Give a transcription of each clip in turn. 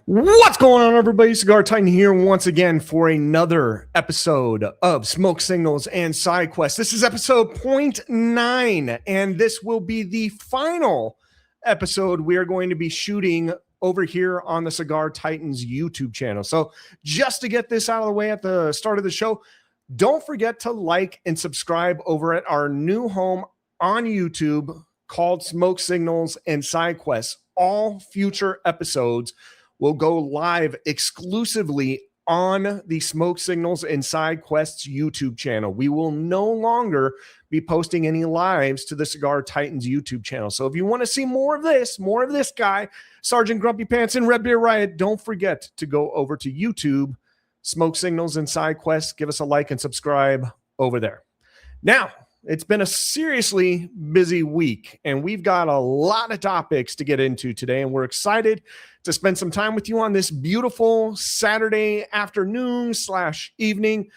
What's going on, everybody? Cigar Titan here once again for another episode of Smoke Signals and Side Quests. This is episode 0.9, and this will be the final episode we are going to be shooting over here on the Cigar Titans YouTube channel. So just to get this out of the way at the start of the show, don't forget to like and subscribe over at our new home on YouTube called Smoke Signals and Side Quests. All future episodes will go live exclusively on the Smoke Signals and Side Quests YouTube channel. We will no longer be posting any lives to the Cigar Titans YouTube channel. So if you want to see more of this guy, Sergeant Grumpy Pants and Red Beer Riot, don't forget to go over to YouTube, Smoke Signals and Side Quests. Give us a like and subscribe over there. Now, it's been a seriously busy week, and we've got a lot of topics to get into today, and we're excited to spend some time with you on this beautiful Saturday afternoon / evening.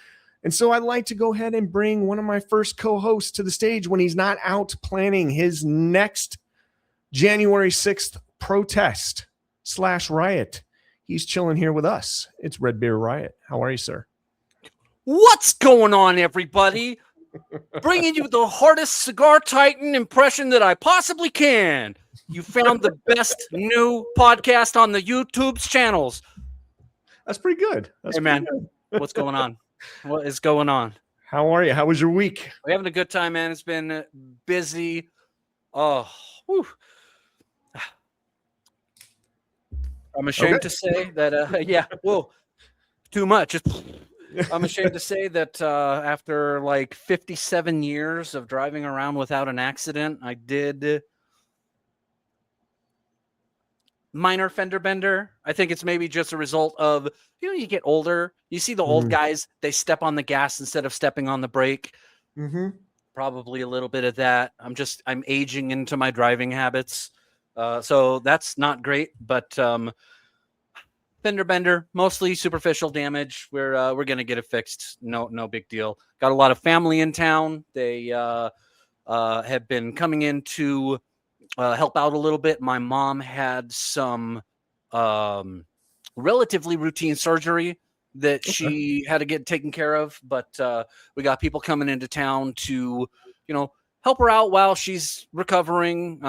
And so I'd like to go ahead and bring one of my first co-hosts to the stage when he's not out planning his next January 6th protest / riot. He's chilling here with us. It's Red Beer Riot. How are you, sir? What's going on, everybody? Bringing you the hardest Cigar Titan impression that I possibly can. You found the best new podcast on the YouTube's channels. That's pretty good. Hey, man. What's going on? What is going on? How are you? How was your week? We're having a good time, man. It's been busy. Oh, whew. I'm ashamed to say that, too much. I'm ashamed to say that after like 57 years of driving around without an accident, I did minor fender bender. I think it's maybe just a result of, you get older. You see the old guys, they step on the gas instead of stepping on the brake. Mm-hmm. Probably a little bit of that. I'm aging into my driving habits. So that's not great, but fender bender, mostly superficial damage. We're gonna get it fixed. No big deal. Got a lot of family in town. They have been coming in to help out a little bit. My mom had some relatively routine surgery that she had to get taken care of, but we got people coming into town to help her out while she's recovering,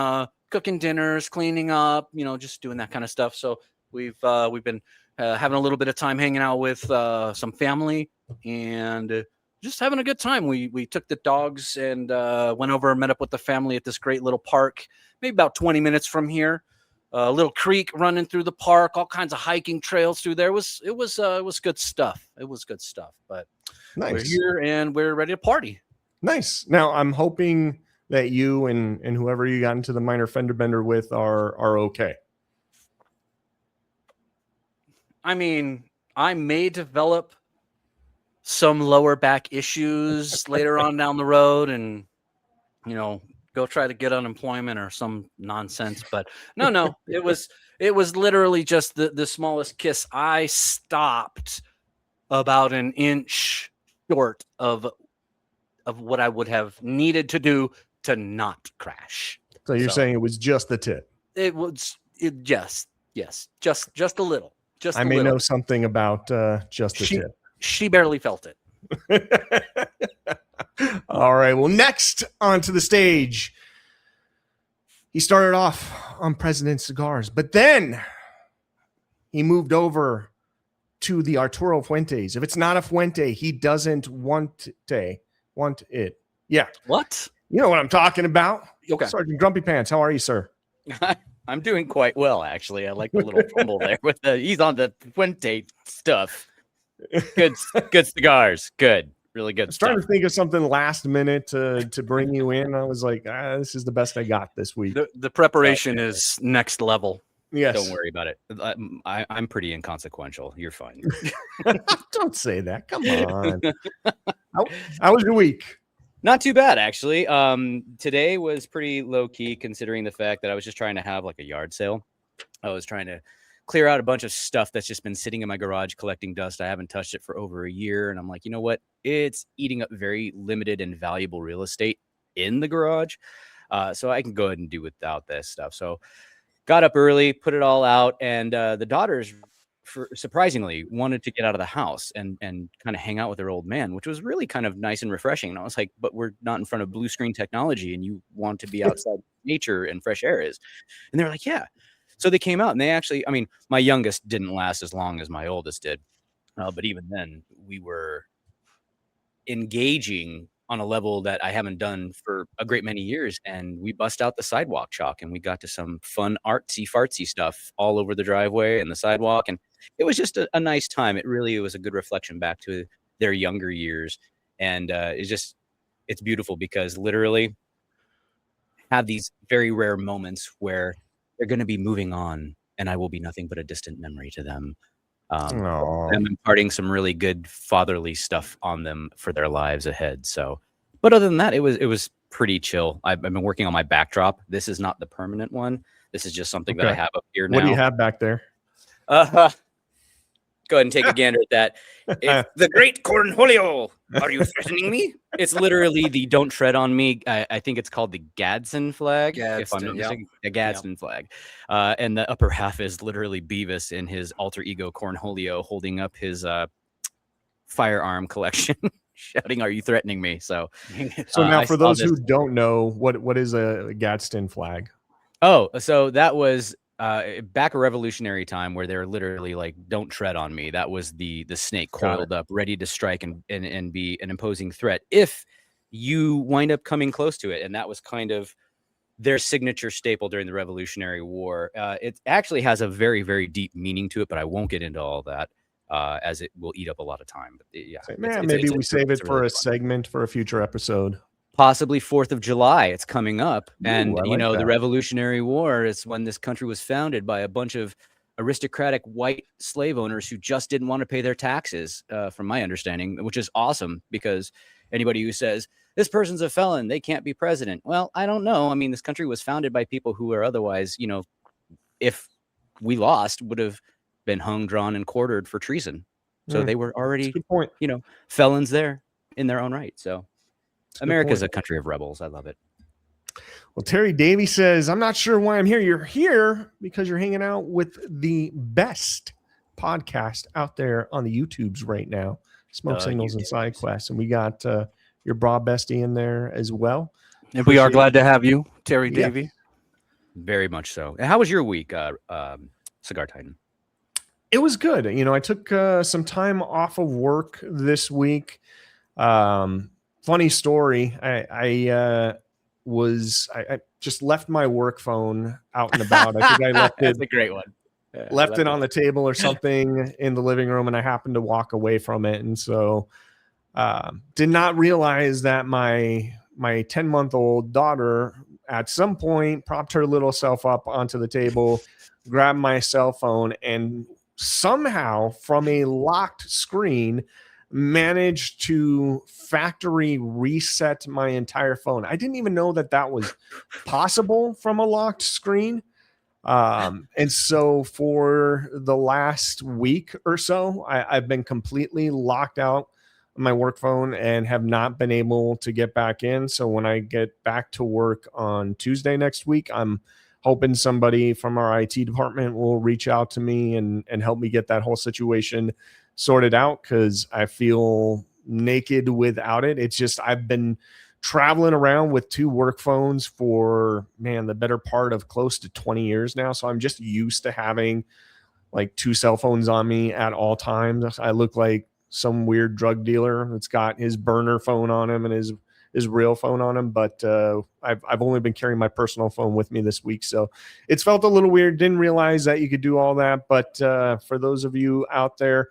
cooking dinners, cleaning up, just doing that kind of stuff. So we've been having a little bit of time hanging out with some family and just having a good time. We took the dogs and went over and met up with the family at this great little park, maybe about 20 minutes from here. A little creek running through the park, all kinds of hiking trails through there. It was good stuff. It was good stuff. But nice. We're here and we're ready to party. Nice. Now I'm hoping that you and whoever you got into the minor fender bender with are okay. I mean, I may develop some lower back issues later on down the road and, go try to get unemployment or some nonsense. But no, it was literally just the smallest kiss. I stopped about an inch short of what I would have needed to do to not crash. So you're saying it was just the tip? Yes, just a little. I may know something about just the tip. She barely felt it. All right. Well, next onto the stage, he started off on President Cigars, but then he moved over to the Arturo Fuentes. If it's not a Fuente, he doesn't want it. Yeah. What? You know what I'm talking about. Okay. Sergeant Grumpy Pants, how are you, sir? I'm doing quite well, actually. I like the little fumble there with he's on the Fuente stuff. Good cigars. Good. Really good stuff. Trying to think of something last minute to bring you in. I was like, this is the best I got this week. The preparation is next level. Yes. Don't worry about it. I'm pretty inconsequential. You're fine. Don't say that. Come on. How was your week? Not too bad, actually. Today was pretty low key considering the fact that I was just trying to have like a yard sale. I was trying to clear out a bunch of stuff that's just been sitting in my garage collecting dust. I haven't touched it for over a year. And I'm like, you know what? It's eating up very limited and valuable real estate in the garage. So I can go ahead and do without this stuff. So got up early, put it all out, and the daughters, surprisingly, wanted to get out of the house and kind of hang out with their old man, which was really kind of nice and refreshing. And I was like, but we're not in front of blue screen technology, and you want to be outside nature and fresh air is. And they're like, yeah. So they came out, and they actually, I mean, my youngest didn't last as long as my oldest did. But even then, we were engaging on a level that I haven't done for a great many years. And we bust out the sidewalk chalk, and we got to some fun artsy fartsy stuff all over the driveway and the sidewalk. And it was just a nice time. It was a good reflection back to their younger years. And it's beautiful because literally have these very rare moments where they're going to be moving on, and I will be nothing but a distant memory to them. I'm imparting some really good fatherly stuff on them for their lives ahead. So, but other than that, it was pretty chill. I've been working on my backdrop. This is not the permanent one. This is just something that I have up here now. What do you have back there? Go ahead and take a gander at that. It's the Great Cornholio. Are you threatening me? It's literally the "Don't Tread on Me." I think it's called the Gadsden flag, if I'm not mistaken. The Gadsden flag. And the upper half is literally Beavis in his alter ego Cornholio holding up his firearm collection, shouting, "Are you threatening me?" So now for those who don't know, what is a Gadsden flag? Oh, so that was back a revolutionary time where they're literally like, "Don't tread on me." That was the snake coiled up, ready to strike and be an imposing threat if you wind up coming close to it. And that was kind of their signature staple during the Revolutionary War. It actually has a very, very deep meaning to it, but I won't get into all that as it will eat up a lot of time. But yeah, maybe we save it for a segment for a future episode. Possibly 4th of July. It's coming up. And, Ooh, the Revolutionary War is when this country was founded by a bunch of aristocratic white slave owners who just didn't want to pay their taxes, from my understanding, which is awesome because anybody who says this person's a felon, they can't be president. Well, I don't know. I mean, this country was founded by people who are otherwise, if we lost, would have been hung, drawn, and quartered for treason. So they were already, felons there in their own right. So America's a country of rebels. I love it. Well, Terry Davey says, "I'm not sure why I'm here." You're here because you're hanging out with the best podcast out there on the YouTubes right now, Smoke Signals and Side Quests. And we got your bra bestie in there as well. And we are glad to have you, Terry Davey. Very much so. And how was your week, Cigar Titan? It was good. I took some time off of work this week. Funny story. I just left my work phone out and about. I think I left it. That's a great one. Yeah, left it on the table or something in the living room, and I happened to walk away from it, and so did not realize that my 10-month-old daughter at some point propped her little self up onto the table, grabbed my cell phone, and somehow from a locked screen managed to factory reset my entire phone. I didn't even know that was possible from a locked screen. And so for the last week or so, I've been completely locked out of my work phone and have not been able to get back in. So when I get back to work on Tuesday next week, I'm hoping somebody from our IT department will reach out to me and help me get that whole situation sorted out, because I feel naked without it. It's just, I've been traveling around with 2 work phones for the better part of close to 20 years now. So I'm just used to having like 2 cell phones on me at all times. I look like some weird drug dealer that's got his burner phone on him and his real phone on him. But I've only been carrying my personal phone with me this week. So it's felt a little weird. Didn't realize that you could do all that. But for those of you out there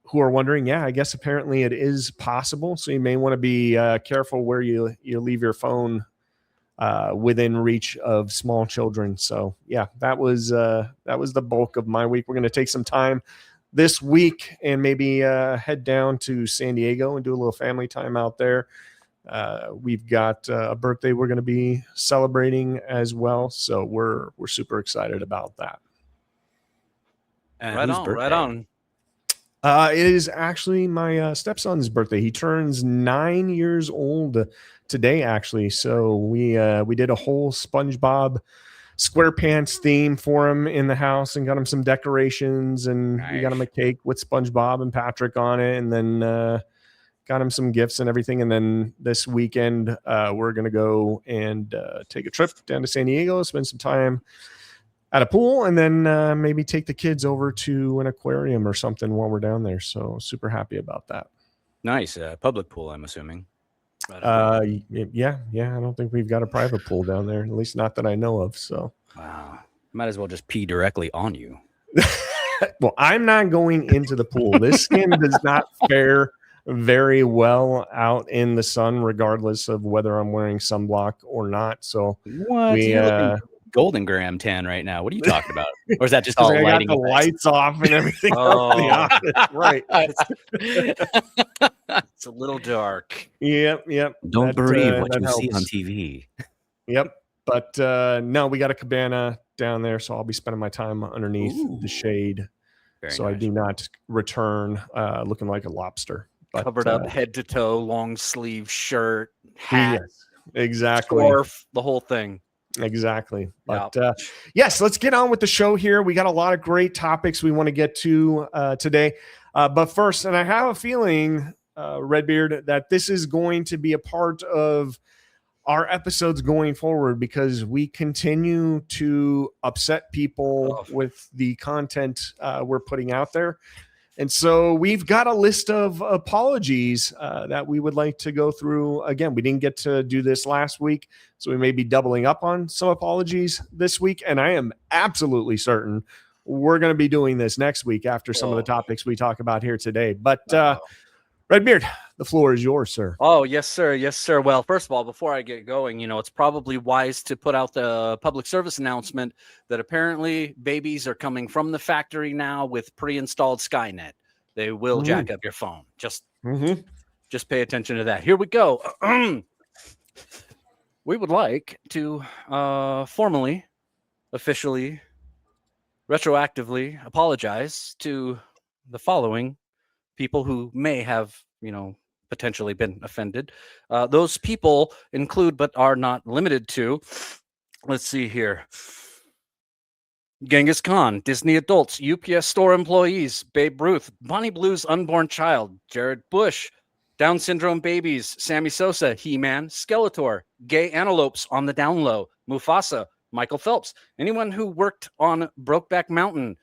who are wondering, I guess apparently it is possible. So you may want to be careful where you leave your phone within reach of small children. So that was the bulk of my week. We're going to take some time this week and maybe head down to San Diego and do a little family time out there. We've got a birthday we're going to be celebrating as well. So we're super excited about that. And right on. It is actually my stepson's birthday. He turns 9 years old today, actually. So we did a whole SpongeBob SquarePants theme for him in the house and got him some decorations, and we got him a cake with SpongeBob and Patrick on it, and then got him some gifts and everything. And then this weekend, we're going to go and take a trip down to San Diego, spend some time at a pool, and then maybe take the kids over to an aquarium or something while we're down there. So super happy about that. Nice. Public pool, I'm assuming. Yeah. I don't think we've got a private pool down there, at least not that I know of. So wow, might as well just pee directly on you. Well, I'm not going into the pool. This skin does not fare very well out in the sun, regardless of whether I'm wearing sunblock or not. So what? You're looking Golden Graham tan right now. What are you talking about? Or is that just all I lighting? got the lights off and everything. Right. It's a little dark. Yep. Don't believe what you see on TV. Yep. But no, we got a cabana down there, so I'll be spending my time underneath the shade. Very so nice. I do not return looking like a lobster. But, covered up head to toe, long sleeve shirt, hat, yes, exactly, scarf, the whole thing. Exactly. But yes, let's get on with the show here. We got a lot of great topics we want to get to today. But first, and I have a feeling, Redbeard, that this is going to be a part of our episodes going forward, because we continue to upset people with the content we're putting out there. And so we've got a list of apologies that we would like to go through. Again, we didn't get to do this last week, so we may be doubling up on some apologies this week. And I am absolutely certain we're going to be doing this next week after some of the topics we talk about here today. But Redbeard, the floor is yours, sir. Oh, yes, sir. Yes, sir. Well, first of all, before I get going, it's probably wise to put out the public service announcement that apparently babies are coming from the factory now with pre-installed Skynet. They will jack up your phone. Just pay attention to that. Here we go. We would like to formally, officially, retroactively apologize to the following people who may have, potentially been offended. Those people include, but are not limited to, let's see here, Genghis Khan, Disney adults, UPS store employees, Babe Ruth, Bonnie Blue's unborn child, Jared Bush, Down syndrome babies, Sammy Sosa, He-Man, Skeletor, gay antelopes on the down low, Mufasa, Michael Phelps, anyone who worked on Brokeback Mountain,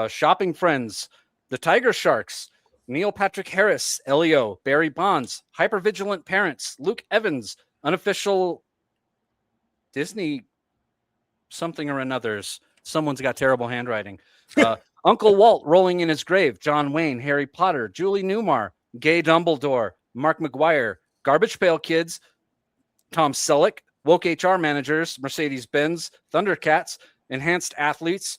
Shopping Friends, the Tiger Sharks, Neil Patrick Harris, Elio, Barry Bonds, Hypervigilant Parents, Luke Evans, unofficial Disney something or another's. Someone's got terrible handwriting. Uncle Walt rolling in his grave, John Wayne, Harry Potter, Julie Newmar, Gay Dumbledore, Mark McGuire, Garbage Pail Kids, Tom Selleck, Woke HR Managers, Mercedes-Benz, Thundercats, Enhanced Athletes,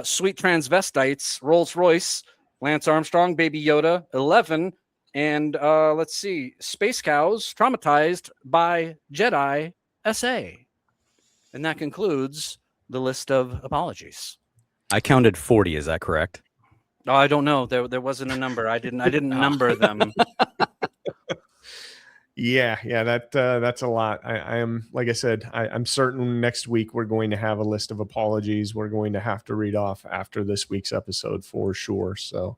Sweet Transvestites, Rolls-Royce, Lance Armstrong, Baby Yoda, 11, and let's see, Space Cows, Traumatized by Jedi SA. And that concludes the list of apologies. I counted 40. Is that correct? Oh, I don't know. There wasn't a number. I didn't number them. Yeah, that's a lot. I am, like I said, I'm certain next week we're going to have a list of apologies we're going to have to read off after this week's episode for sure. So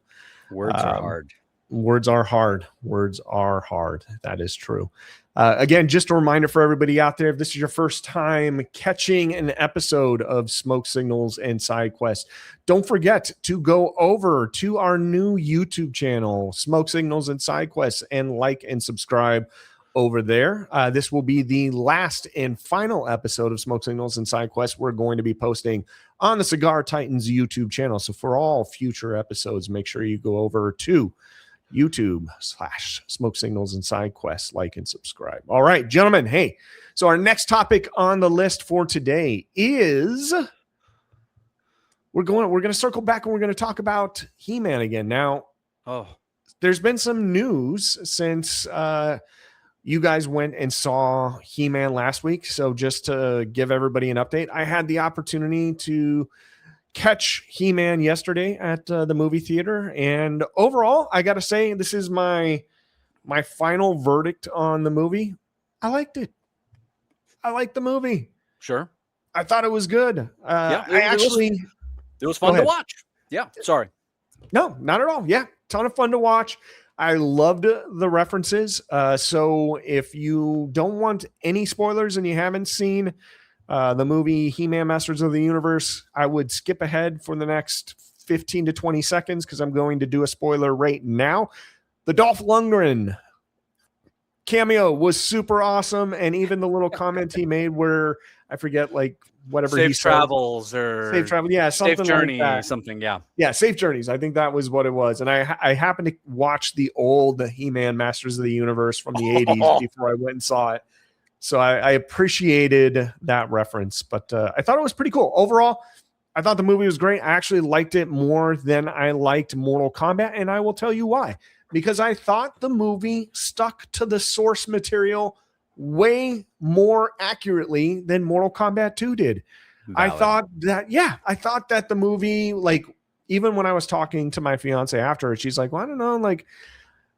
words are hard. Words are hard. Words are hard. That is true. Again, just a reminder for everybody out there, if this is your first time catching an episode of Smoke Signals and Side Quest, don't forget to go over to our new YouTube channel, Smoke Signals and Side Quest, and like and subscribe over there. This will be the last and final episode of Smoke Signals and Side Quest we're going to be posting on the Cigar Titans YouTube channel. So for all future episodes, make sure you go over to YouTube/Smoke Signals and Side Quest, like and subscribe. All right, gentlemen. Hey, so our next topic on the list for today is we're going to circle back and we're going to talk about He-Man again. Now, there's been some news since you guys went and saw He-Man last week. So just to give everybody an update, I had the opportunity to catch He-Man yesterday at the movie theater, and overall I gotta say this is my final verdict on the movie. I liked it. I liked the movie. Sure. I thought it was good. It was fun to watch. Yeah, sorry. No, not at all. Yeah, ton of fun to watch. I loved the references. So if you don't want any spoilers and you haven't seen the movie He-Man Masters of the Universe, I would skip ahead for the next 15 to 20 seconds because I'm going to do a spoiler right now. The Dolph Lundgren cameo was super awesome. And even the little comment he made where I forget, like, whatever he said. Safe travel. Yeah. Something safe journey, like that. something. Yeah. Yeah. Safe journeys. I think that was what it was. And I happened to watch the old He-Man Masters of the Universe from the 80s before I went and saw it. So I appreciated that reference, but I thought it was pretty cool. Overall, I thought the movie was great. I actually liked it more than I liked Mortal Kombat. And I will tell you why, because I thought the movie stuck to the source material way more accurately than Mortal Kombat 2 did. Valid. I thought that the movie, like, even when I was talking to my fiance after, she's like, well, I don't know, like,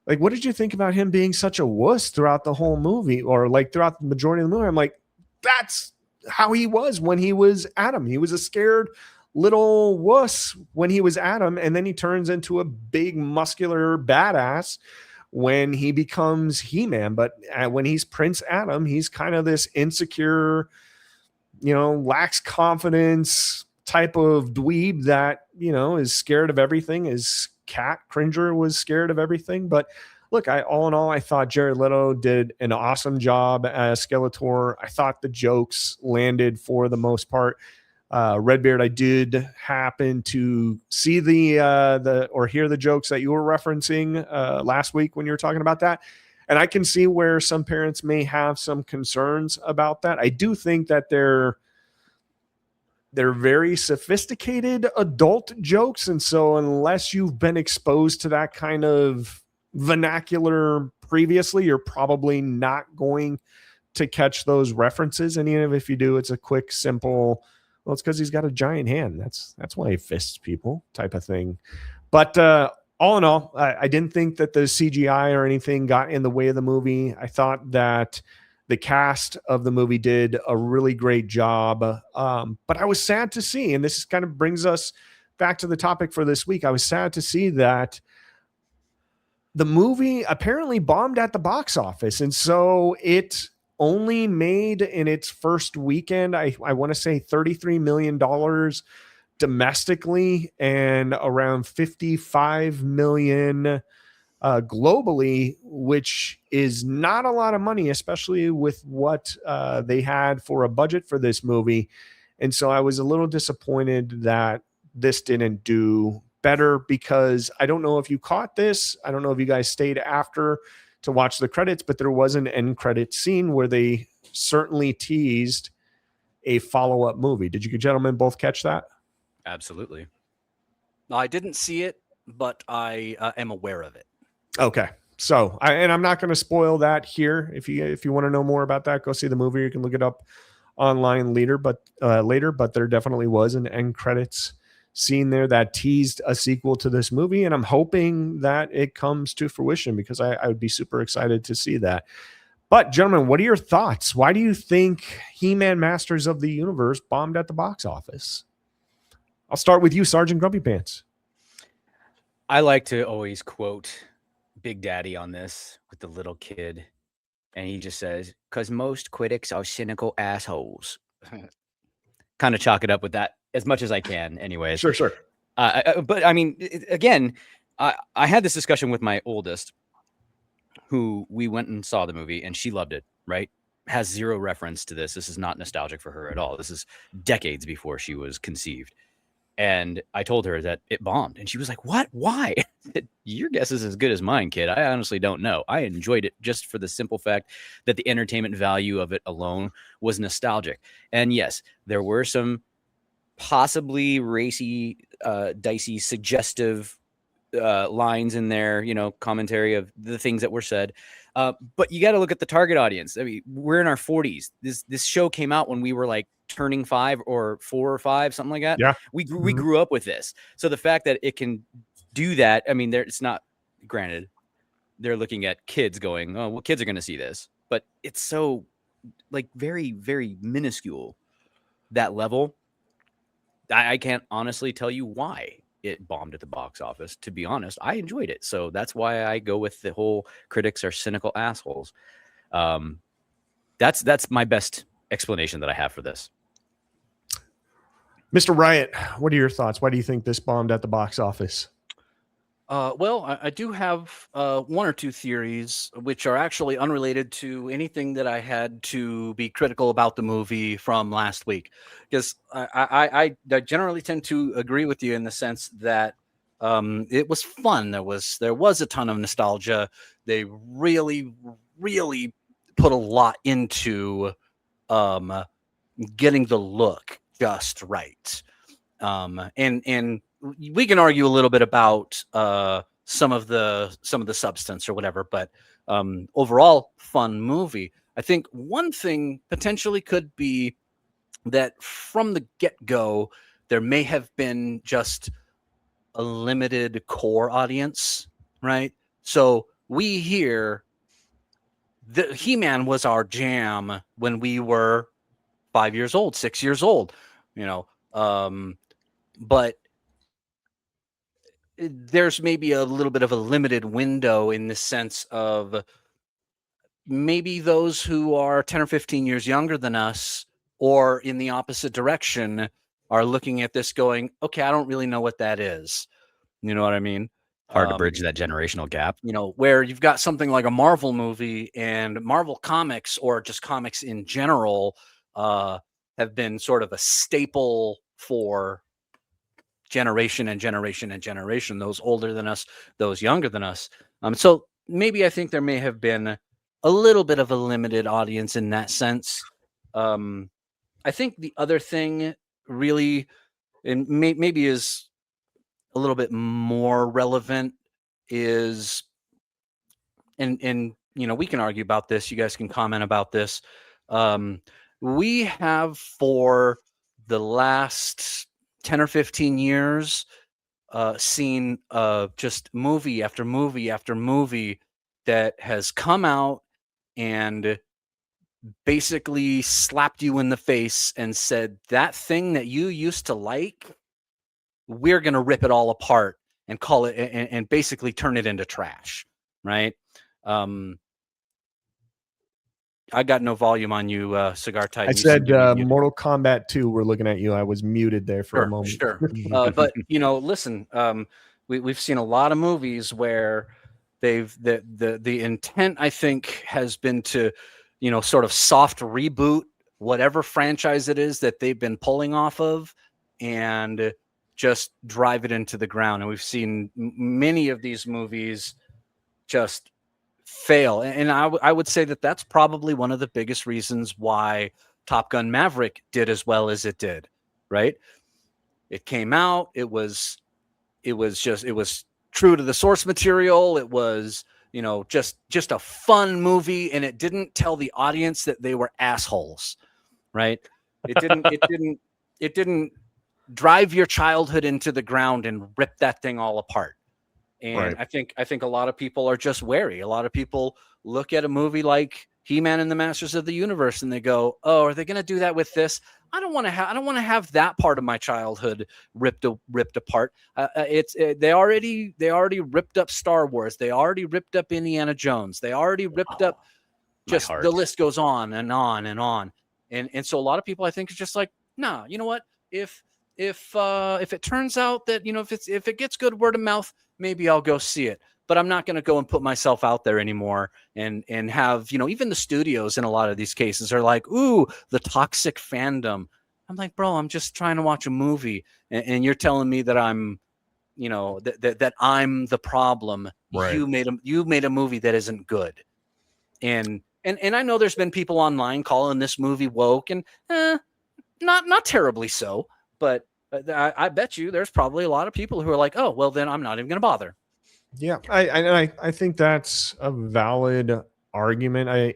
what did you think about him being such a wuss throughout the whole movie, or like throughout the majority of the movie? I'm like, that's how he was when he was Adam. He was a scared little wuss when he was Adam, and then he turns into a big muscular badass when he becomes He-Man. But when he's Prince Adam, he's kind of this insecure, lacks confidence type of dweeb that, is scared of everything. His cat Cringer was scared of everything. But look, all in all, I thought Jared Leto did an awesome job as Skeletor. I thought the jokes landed for the most part. Redbeard, I did happen to see or hear the jokes that you were referencing last week when you were talking about that. And I can see where some parents may have some concerns about that. I do think that they're very sophisticated adult jokes. And so unless you've been exposed to that kind of vernacular previously, you're probably not going to catch those references. And even if you do, it's a quick, simple, well, it's because he's got a giant hand. That's why he fists people type of thing. But all in all, I didn't think that the CGI or anything got in the way of the movie. I thought that the cast of the movie did a really great job. But I was sad to see, and this kind of brings us back to the topic for this week. I was sad to see that the movie apparently bombed at the box office. And so it only made in its first weekend, I want to say $33 million domestically and around 55 million globally, which is not a lot of money, especially with what they had for a budget for this movie. And so I was a little disappointed that this didn't do better, because I don't know if you caught this. I don't know if you guys stayed after to watch the credits, but there was an end credit scene where they certainly teased a follow-up movie. Did you gentlemen both catch that? Absolutely. I didn't see it, but I am aware of it. Okay. So, I'm not going to spoil that here. If you want to know more about that, go see the movie. You can look it up online later, but there definitely was an end credits scene there that teased a sequel to this movie. And I'm hoping that it comes to fruition, because I would be super excited to see that. But gentlemen, what are your thoughts? Why do you think He-Man Masters of the Universe bombed at the box office? I'll start with you, Sergeant Grumpy Pants. I like to always quote Big Daddy on this with the little kid. And he just says, because most critics are cynical assholes. Kind of chalk it up with that as much as I can anyways. Sure. But I mean, again, I had this discussion with my oldest, who we went and saw the movie, and she loved it, right? Has zero reference to this. This is not nostalgic for her at all. This is decades before she was conceived. And I told her that it bombed, and she was like, what? Why? Your guess is as good as mine, kid. I honestly don't know. I enjoyed it just for the simple fact that the entertainment value of it alone was nostalgic. And yes, there were some possibly racy, dicey, suggestive lines in there, commentary of the things that were said. But you got to look at the target audience. I mean, we're in our 40s. This show came out when we were like turning 5 or 4 or 5, something like that. Yeah. We grew up with this. So the fact that it can do that, I mean, it's not, granted, they're looking at kids going, oh, well, kids are going to see this. But it's so, like, very, very minuscule. that level, I can't honestly tell you why it bombed at the box office. To be honest, I enjoyed it. So that's why I go with the whole critics are cynical assholes. That's my best explanation that I have for this. Mr. Riot, what are your thoughts? Why do you think this bombed at the box office? Well, I do have one or two theories which are actually unrelated to anything that I had to be critical about the movie from last week. Because I generally tend to agree with you in the sense that it was fun. There was a ton of nostalgia. They really, really put a lot into getting the look just right. And we can argue a little bit about some of the substance or whatever, but overall, fun movie. I think one thing potentially could be that from the get-go, there may have been just a limited core audience, right? So we hear the He-Man was our jam when we were 5 years old, 6 years old, you know. But there's maybe a little bit of a limited window in the sense of maybe those who are 10 or 15 years younger than us or in the opposite direction are looking at this going, okay, I don't really know what that is. You know what I mean? Hard to bridge that generational gap. You know, where you've got something like a Marvel movie and Marvel comics or just comics in general have been sort of a staple for generation and generation and generation, those older than us, those younger than us. So maybe I think there may have been a little bit of a limited audience in that sense. I think the other thing really, and maybe is a little bit more relevant is, and you know, we can argue about this. You guys can comment about this. We have for the last 10 or 15 years seen just movie after movie after movie that has come out and basically slapped you in the face and said, that thing that you used to like, we're going to rip it all apart and call it and basically turn it into trash, right? I got no volume on you, Cigar Titan. I said Mortal Kombat 2. We're looking at you. I was muted there for a moment. Sure. But you know, listen, we've seen a lot of movies where the intent, I think, has been to, you know, sort of soft reboot whatever franchise it is that they've been pulling off of and just drive it into the ground. And we've seen many of these movies just fail. And I would say that that's probably one of the biggest reasons why Top Gun Maverick did as well as it did, right? It came out, it was true to the source material. It was, you know, just a fun movie, and it didn't tell the audience that they were assholes, right? It didn't drive your childhood into the ground and rip that thing all apart. And right. I think a lot of people are just wary. A lot of people look at a movie like He-Man and the Masters of the Universe and they go, "Oh, are they going to do that with this? I don't want to have that part of my childhood ripped apart." They already ripped up Star Wars. They already ripped up Indiana Jones. They already ripped up. Just the list goes on and on and on. And so a lot of people, I think, is just like, nah, you know what? If it turns out that, you know, if it gets good word of mouth, maybe I'll go see it. But I'm not going to go and put myself out there anymore and have, you know, even the studios in a lot of these cases are like, ooh, the toxic fandom. I'm like, bro, I'm just trying to watch a movie. And you're telling me that I'm, you know, that I'm the problem. Right. You made a movie that isn't good. And I know there's been people online calling this movie woke and not terribly so, but I bet you there's probably a lot of people who are like, oh, well, then I'm not even going to bother. Yeah, I think that's a valid argument.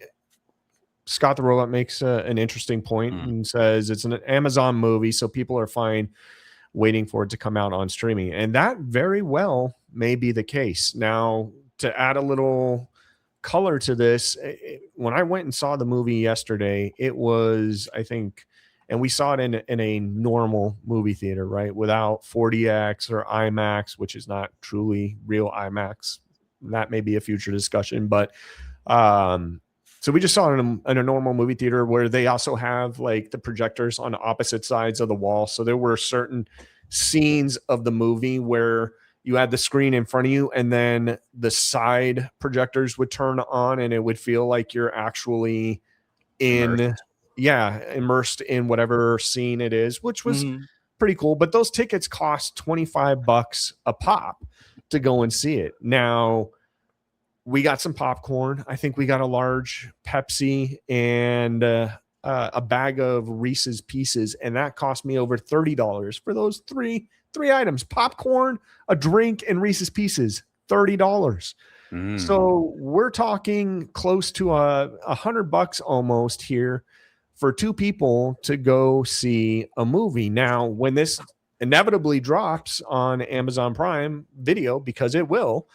Scott the Robot makes an interesting point and says it's an Amazon movie, so people are fine waiting for it to come out on streaming. And that very well may be the case. Now, to add a little color to this, when I went and saw the movie yesterday, it was, I think, and we saw it in a normal movie theater, right, without 4DX or IMAX, which is not truly real IMAX. That may be a future discussion, but so we just saw it in a normal movie theater where they also have like the projectors on opposite sides of the wall. So there were certain scenes of the movie where you had the screen in front of you and then the side projectors would turn on and it would feel like you're actually immersed in whatever scene it is, which was pretty cool. But those tickets cost $25 a pop to go and see it. Now, we got some popcorn. I think we got a large Pepsi and a bag of Reese's Pieces, and that cost me over $30 for those three items: popcorn, a drink, and Reese's Pieces. $30. So we're talking close to $100 almost here for two people to go see a movie. Now, when this inevitably drops on Amazon Prime Video, because it will,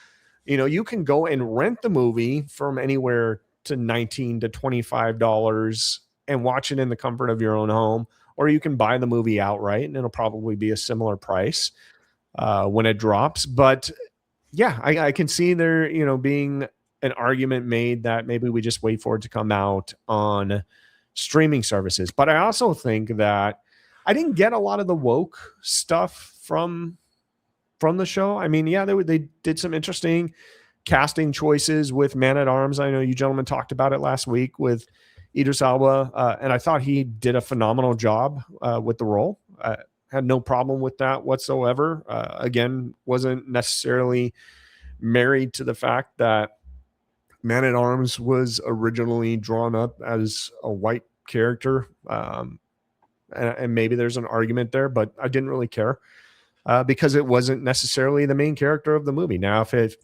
you can go and rent the movie from anywhere to $19 to $25 and watch it in the comfort of your own home, or you can buy the movie outright and it'll probably be a similar price when it drops. But yeah, I can see there, being an argument made that maybe we just wait for it to come out on streaming services. But I also think that I didn't get a lot of the woke stuff from the show. I mean, yeah, they did some interesting casting choices with Man at Arms. I know you gentlemen talked about it last week with Idris Elba, and I thought he did a phenomenal job with the role. Had no problem with that whatsoever. Again, wasn't necessarily married to the fact that Man at Arms was originally drawn up as a white character. And maybe there's an argument there, but I didn't really care because it wasn't necessarily the main character of the movie. Now, if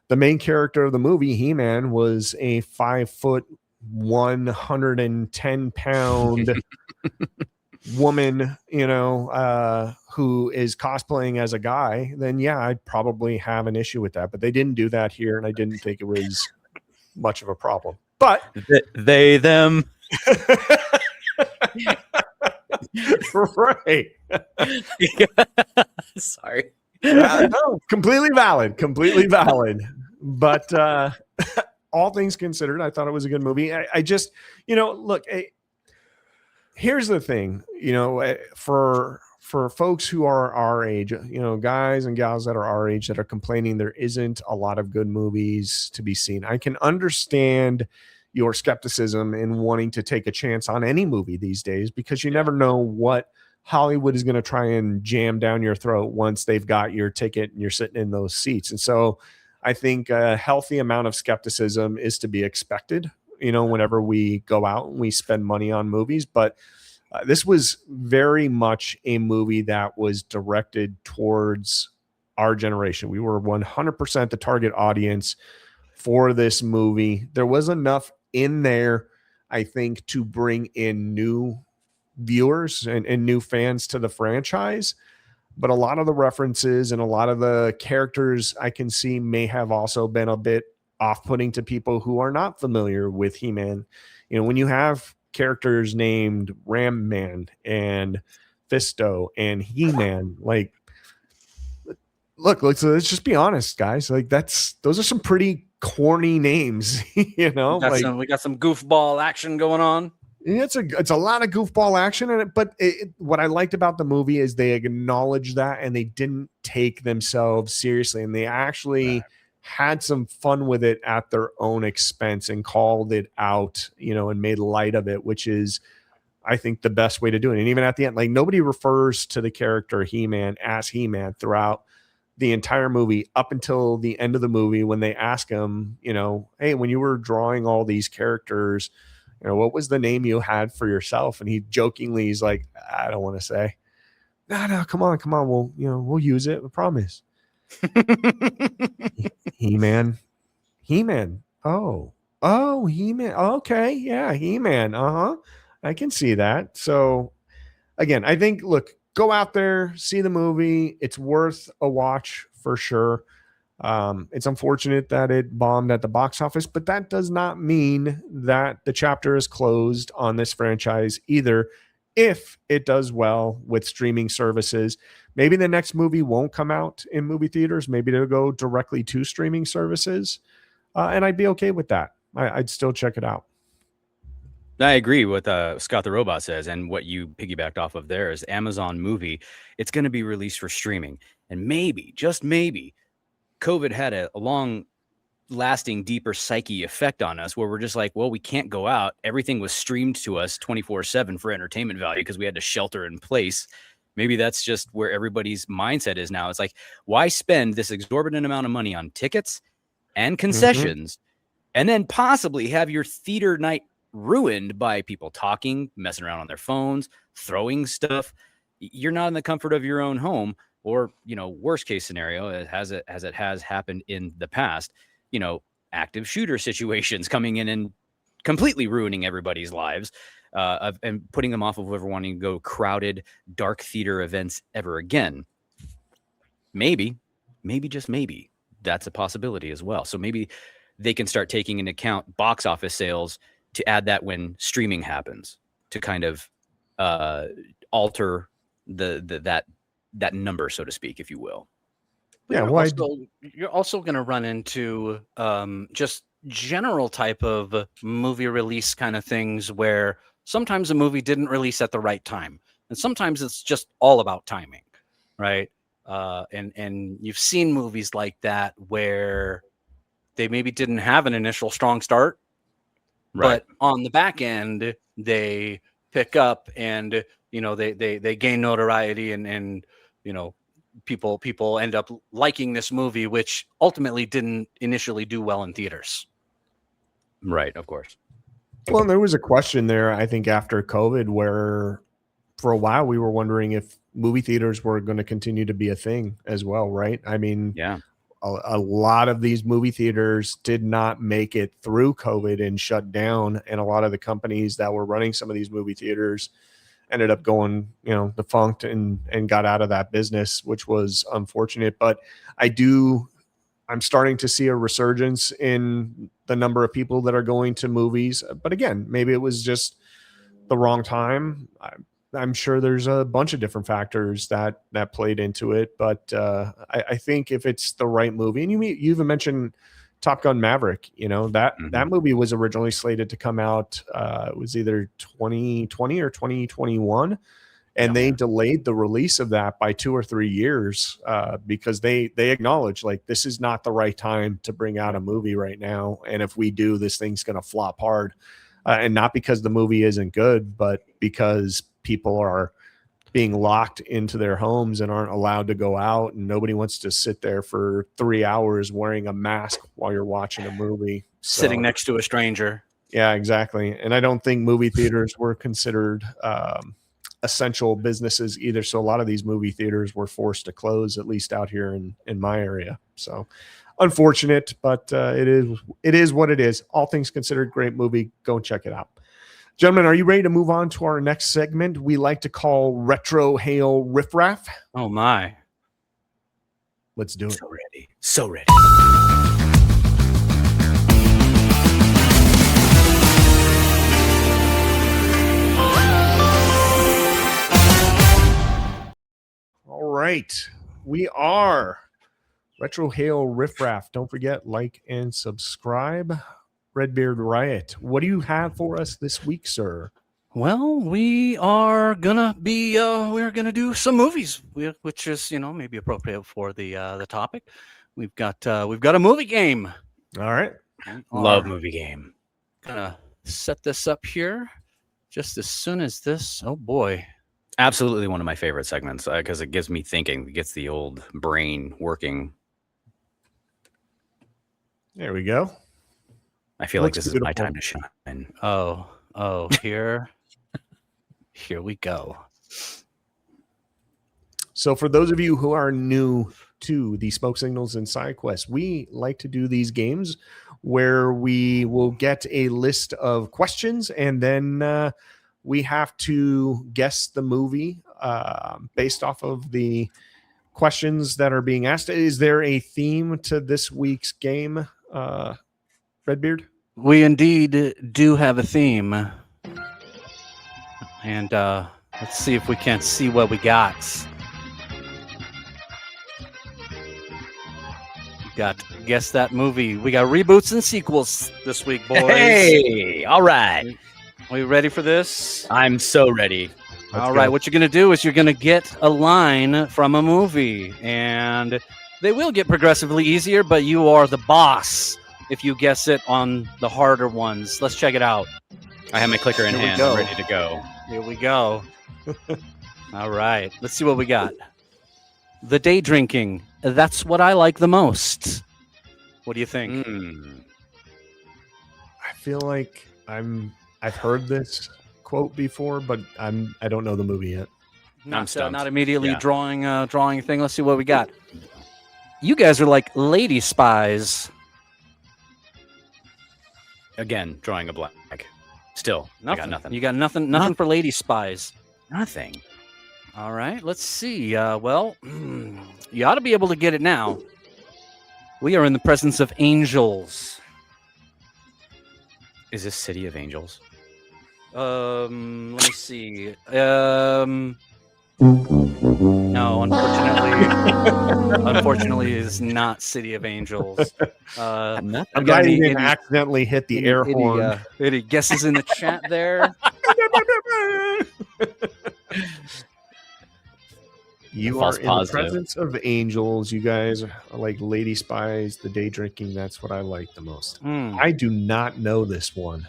the main character of the movie, He-Man, was a 5 foot, 110 pound woman, who is cosplaying as a guy, then yeah, I'd probably have an issue with that. But they didn't do that here, and I didn't think it was much of a problem. But they, them. Right. Sorry. No, completely valid. But all things considered, I thought it was a good movie. I just, look, here's the thing, for folks who are our age, guys and gals that are our age that are complaining there isn't a lot of good movies to be seen. I can understand your skepticism in wanting to take a chance on any movie these days, because you never know what Hollywood is going to try and jam down your throat once they've got your ticket and you're sitting in those seats. And so I think a healthy amount of skepticism is to be expected, whenever we go out and we spend money on movies. But this was very much a movie that was directed towards our generation. We were 100% the target audience for this movie. There was enough in there, I think, to bring in new viewers and new fans to the franchise. But a lot of the references and a lot of the characters I can see may have also been a bit off-putting to people who are not familiar with He-Man. When you have characters named Ram Man and Fisto and He-Man, like, look, let's just be honest, guys. Like, those are some pretty corny names, we got some goofball action going on. It's a lot of goofball action in it, but what I liked about the movie is they acknowledged that and they didn't take themselves seriously, and they actually had some fun with it at their own expense and called it out, and made light of it, which is, I think, the best way to do it. And even at the end, like, nobody refers to the character He-Man as He-Man throughout the entire movie up until the end of the movie, when they ask him, hey, when you were drawing all these characters, what was the name you had for yourself? And he jokingly, he's like, I don't want to say. No, come on. We'll use it. I promise. He-Man. Oh, He-Man. Okay. Yeah. He-Man. I can see that. So again, I think, look, go out there, see the movie. It's worth a watch for sure. It's unfortunate that it bombed at the box office, but that does not mean that the chapter is closed on this franchise either. if it does well with streaming services, maybe the next movie won't come out in movie theaters. Maybe it'll go directly to streaming services. And I'd be okay with that. I'd still check it out. I agree with Scott the Robot says, and what you piggybacked off of there is Amazon movie. It's going to be released for streaming, and maybe, just maybe, COVID had a long-lasting, deeper psyche effect on us, where we're just like, well, we can't go out. Everything was streamed to us 24/7 for entertainment value because we had to shelter in place. Maybe that's just where everybody's mindset is now. It's like, why spend this exorbitant amount of money on tickets and concessions, and then possibly have your theater night ruined by people talking, messing around on their phones, throwing stuff? You're not in the comfort of your own home, or, worst case scenario, as it has happened in the past, active shooter situations coming in and completely ruining everybody's lives, and putting them off of ever wanting to go crowded, dark theater events ever again. Maybe just maybe that's a possibility as well. So maybe they can start taking into account box office sales to add that when streaming happens, to kind of alter that number, so to speak, if you will. Yeah, you're also going to run into just general type of movie release kind of things, where sometimes a movie didn't release at the right time, and sometimes it's just all about timing, right? And you've seen movies like that where they maybe didn't have an initial strong start, Right. but on the back end they pick up, and they gain notoriety, and people end up liking this movie, which ultimately didn't initially do well in theaters. Right, of course. Well, there was a question there, I think, after COVID, where for a while we were wondering if movie theaters were going to continue to be a thing as well, right? I mean, Yeah. a lot of these movie theaters did not make it through COVID and shut down. And a lot of the companies that were running some of these movie theaters ended up going, defunct and got out of that business, which was unfortunate. But I'm starting to see a resurgence in the number of people that are going to movies. But again, maybe it was just the wrong time. I'm sure there's a bunch of different factors that played into it. But I think if it's the right movie, and you even mentioned Top Gun Maverick, that movie was originally slated to come out. It was either 2020 or 2021. And they delayed the release of that by 2 or 3 years because they acknowledge, like, this is not the right time to bring out a movie right now. And if we do, this thing's going to flop hard. And not because the movie isn't good, but because people are being locked into their homes and aren't allowed to go out. And nobody wants to sit there for 3 hours wearing a mask while you're watching a movie. Sitting next to a stranger. Yeah, exactly. And I don't think movie theaters were considered essential businesses either. So a lot of these movie theaters were forced to close, at least out here in my area. So unfortunate, but it is what it is. All things considered, great movie. Go and check it out. Gentlemen, are you ready to move on to our next segment we like to call Retro Hail Riffraff? Oh my. Let's do it. So ready. All right. We are Retro Hail Riffraff. Don't forget, like and subscribe. Redbeard Riot, what do you have for us this week, sir? Well, we are gonna be we're gonna do some movies, which is maybe appropriate for the topic. We've got a movie game. All right, love movie game. Gonna set this up here just as soon as this. Oh boy, absolutely one of my favorite segments because it gives me thinking. It gets the old brain working. There we go. I feel like this is my time to shine. Oh, here we go. So for those of you who are new to the Smoke Signals and Side Quest, we like to do these games where we will get a list of questions and then we have to guess the movie based off of the questions that are being asked. Is there a theme to this week's game, Redbeard? We indeed do have a theme. And Let's see if we can't see what we got. Guess that movie. We got reboots and sequels this week, boys. Hey, all right. Are you ready for this? I'm so ready. All right. What you're going to do is you're going to get a line from a movie, and they will get progressively easier, but you are the boss if you guess it on the harder ones. Let's check it out. I have my clicker in hand. I'm ready to go. Here we go. All right. Let's see what we got. The day drinking. That's what I like the most. What do you think? I feel like I've heard this quote before, but I don't know the movie yet. Not immediately drawing a thing. Let's see what we got. You guys are like lady spies. Again, drawing a blank. Still, I got nothing. You got nothing for lady spies. Nothing. All right, let's see. Well, you ought to be able to get it now. We are in the presence of angels. Is this City of Angels? Let me see. No, unfortunately, it is not City of Angels. I'm glad he didn't accidentally hit the air horn. Any guesses in the chat there? You are in the presence of angels. You guys are like lady spies, the day drinking. That's what I like the most. I do not know this one.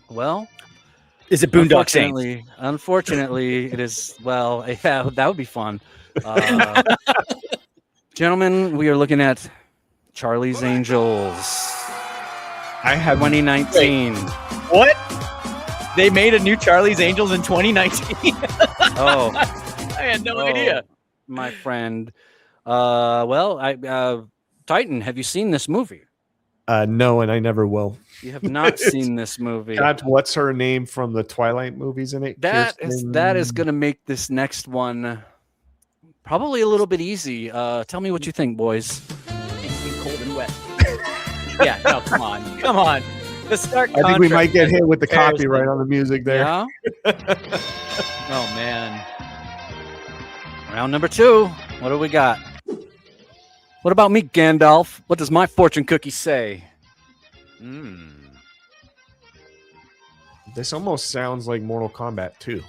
Well, is it Boondock Saints? Unfortunately, it is. Well, yeah, that would be fun. Gentlemen, we are looking at Charlie's Angels. I have 2019. What? They made a new Charlie's Angels in 2019? Oh. I had no idea. My friend. Titan, have you seen this movie? No, and I never will. You have not seen this movie. Got what's her name from the Twilight movies in it? That is going to make this next one probably a little bit easy. Tell me what you think, boys. Cold and wet. Yeah, no, come on. The start. I think we might get hit with the copyright on the music there. Yeah? Oh man. Round number 2. What do we got? What about me, Gandalf? What does my fortune cookie say? This almost sounds like Mortal Kombat 2.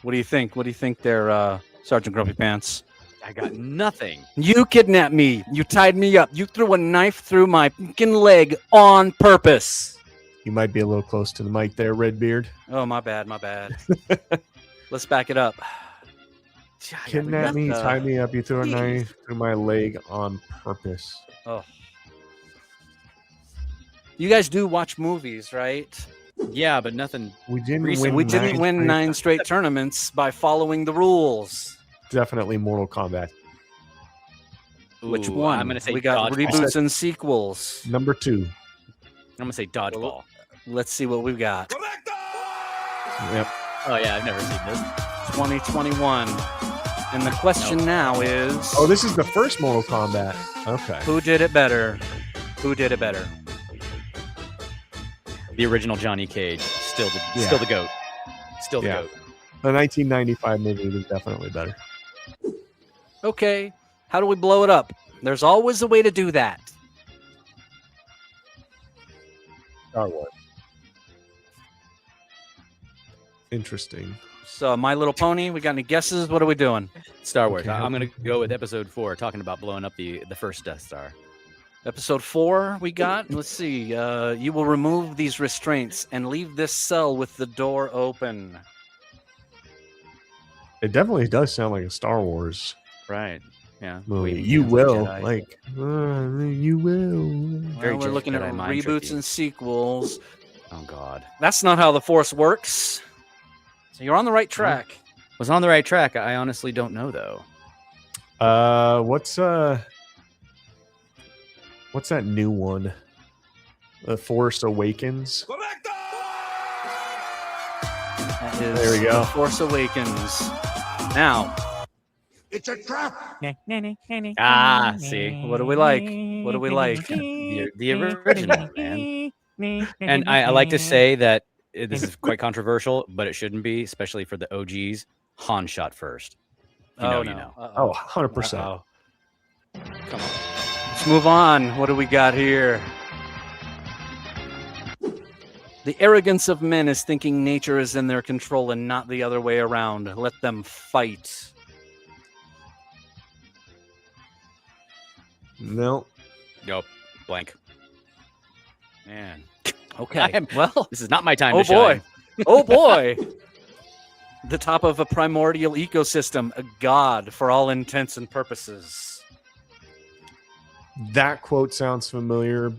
What do you think? What do you think there, Sergeant Grumpy Pants? I got nothing. You kidnapped me. You tied me up. You threw a knife through my fucking leg on purpose. You might be a little close to the mic there, Redbeard. Oh, my bad. Let's back it up. Kidnap me, tie me up. You threw a knife through my leg on purpose. Oh. You guys do watch movies, right? Yeah, but nothing. We didn't win 9 straight tournaments by following the rules. Definitely Mortal Kombat. Which one? I'm going to say we got reboots and sequels. Number 2. I'm going to say Dodgeball. Let's see what we've got. Yep. Oh, yeah, I've never seen this. 2021. And the question now is... Oh, this is the first Mortal Kombat. Okay. Who did it better? The original Johnny Cage. Still the GOAT. Still the GOAT. The 1995 movie was definitely better. Okay. How do we blow it up? There's always a way to do that. Star Wars. Interesting. So, My Little Pony, we got any guesses? What are we doing? Star Wars. Okay. I'm going to go with episode 4, talking about blowing up the first Death Star. Episode 4 we got. Let's see. You will remove these restraints and leave this cell with the door open. It definitely does sound like a Star Wars Right. Yeah. movie. You will. You will. Well, we're looking at reboots and sequels. Oh, God. That's not how the Force works. So you're on the right track. Was on the right track. I honestly don't know, though. What's that new one? The Force Awakens. That is There we go. The Force Awakens. Now, it's a trap. See. what do we like? The original, man. And I like to say that this is quite controversial, but it shouldn't be, especially for the OGs. Han shot first. If you know, you know. Oh, 100%. Uh-oh. Come on. Let's move on. What do we got here? The arrogance of men is thinking nature is in their control and not the other way around. Let them fight. No. Nope. Blank. Man. Okay. Well, this is not my time Oh to boy. shine. Oh boy. The top of a primordial ecosystem, a god for all intents and purposes. That quote sounds familiar,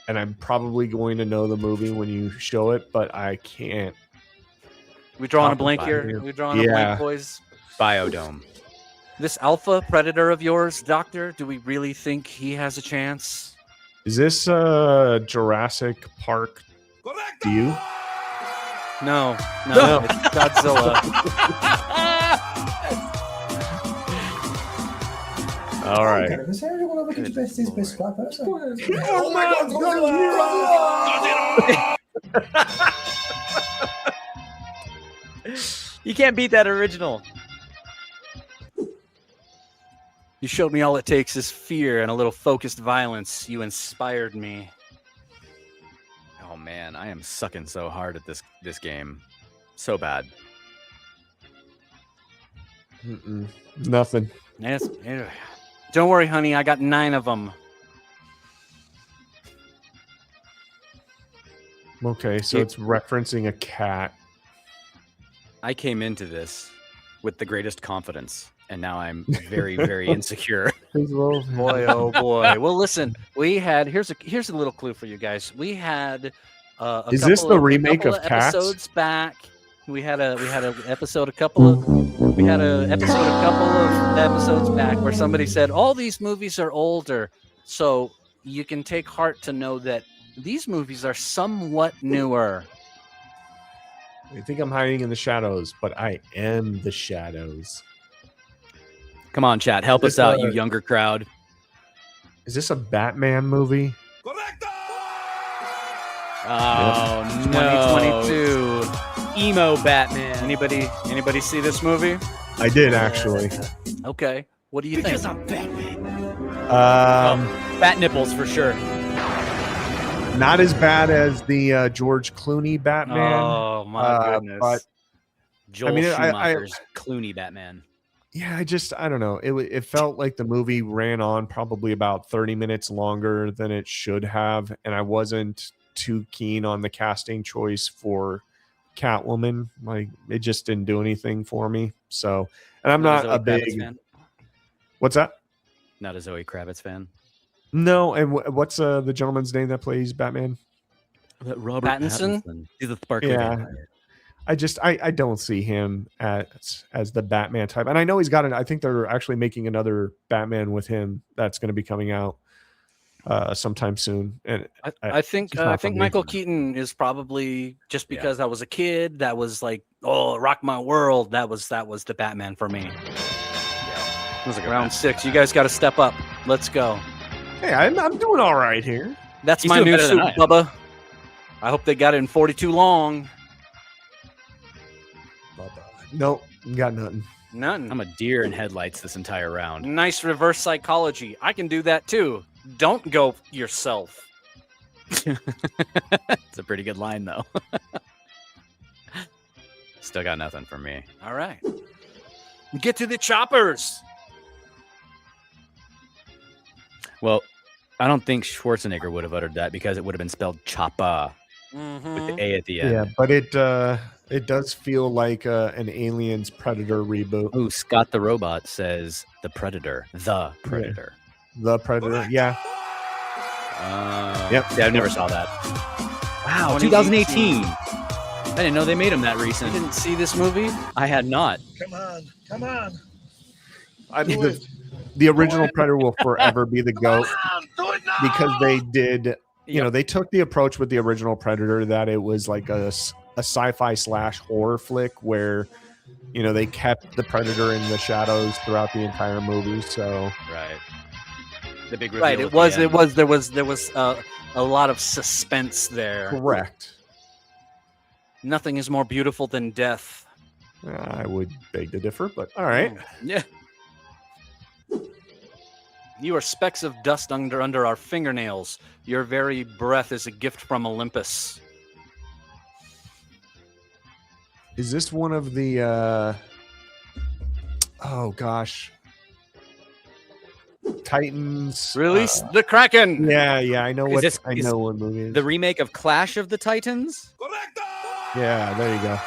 and I'm probably going to know the movie when you show it, but I can't. We drawing a Top of blank here? here. We drawing a Yeah. blank, boys? Biodome. This alpha predator of yours, Doctor, do we really think he has a chance? Is this Jurassic Park? Do you? No, No. it's Godzilla. All right. Does everyone have a best clap? Oh my God! You can't beat that original. You showed me all it takes is fear and a little focused violence. You inspired me. Oh man, I am sucking so hard at this game. So bad. Nothing. Yes. Don't worry, honey. I got 9 of them. Okay, so it's referencing a cat. I came into this with the greatest confidence, and now I'm very, very insecure. Boy, oh boy. Well, listen. We had here's a little clue for you guys. We had Is this the remake of Cats? Episodes back. We had a episode a couple of episodes back where somebody said all these movies are older, so you can take heart to know that these movies are somewhat newer. I think I'm hiding in the shadows, but I am the shadows. Come on, chat, help us out, you younger crowd. Is this a Batman movie? Oh no! 2022. Emo Batman. Anybody see this movie? I did actually. Okay. What do you think? Bat nipples for sure. Not as bad as the George Clooney Batman. Oh my goodness. But Joel I Schumacher's Clooney Batman. yeah, I don't know. It felt like the movie ran on probably about 30 minutes longer than it should have, and I wasn't too keen on the casting choice for Catwoman. Like, it just didn't do anything for me. So, and I'm not a big fan? What's that? Not a Zoe Kravitz fan. No, and what's the gentleman's name that plays Batman? Robert Pattinson? He's a sparkly Yeah. vampire. I don't see him as the Batman type. And I know he's got I think they're actually making another Batman with him that's going to be coming out sometime soon. And I think it's not for me. Michael Keaton is probably just because I was a kid that was like, oh, rock my world. That was the Batman for me. It was like Round 6. You guys got to step up. Let's go. Hey, I'm doing all right here. That's He's my doing new better than suit, I am. Bubba. I hope they got it in 42 long. Nope, got nothing. None. I'm a deer in headlights this entire round. Nice reverse psychology. I can do that too. Don't go yourself. It's a pretty good line, though. Still got nothing from me. All right. Get to the choppers. Well, I don't think Schwarzenegger would have uttered that because it would have been spelled Choppa with Mhm. the A at the end. Yeah, but it does feel like an Aliens Predator reboot. Ooh, Scott the Robot says the Predator. The Predator. The Predator, yeah. Yep. Yeah, I never saw that. Wow, 2018. I didn't know they made him that You recent. didn't see this movie? I had not. Come on. I mean, the original Predator will forever be the GOAT Do it now. because they did, Yep. they took the approach with the original Predator that it was like a sci-fi / horror flick where, they kept the Predator in the shadows throughout the entire movie. So Right. The big reveal. Right. at It the was. end. There was a lot of suspense there. correct. Nothing is more beautiful than death. I would beg to differ, but all right. Yeah. You are specks of dust under our fingernails. Your very breath is a gift from Olympus. Is this one of the oh gosh, Titans? Release the Kraken. Yeah, I know Is what this- I is know what movie it is. The remake of Clash of the Titans. Yeah, there you go.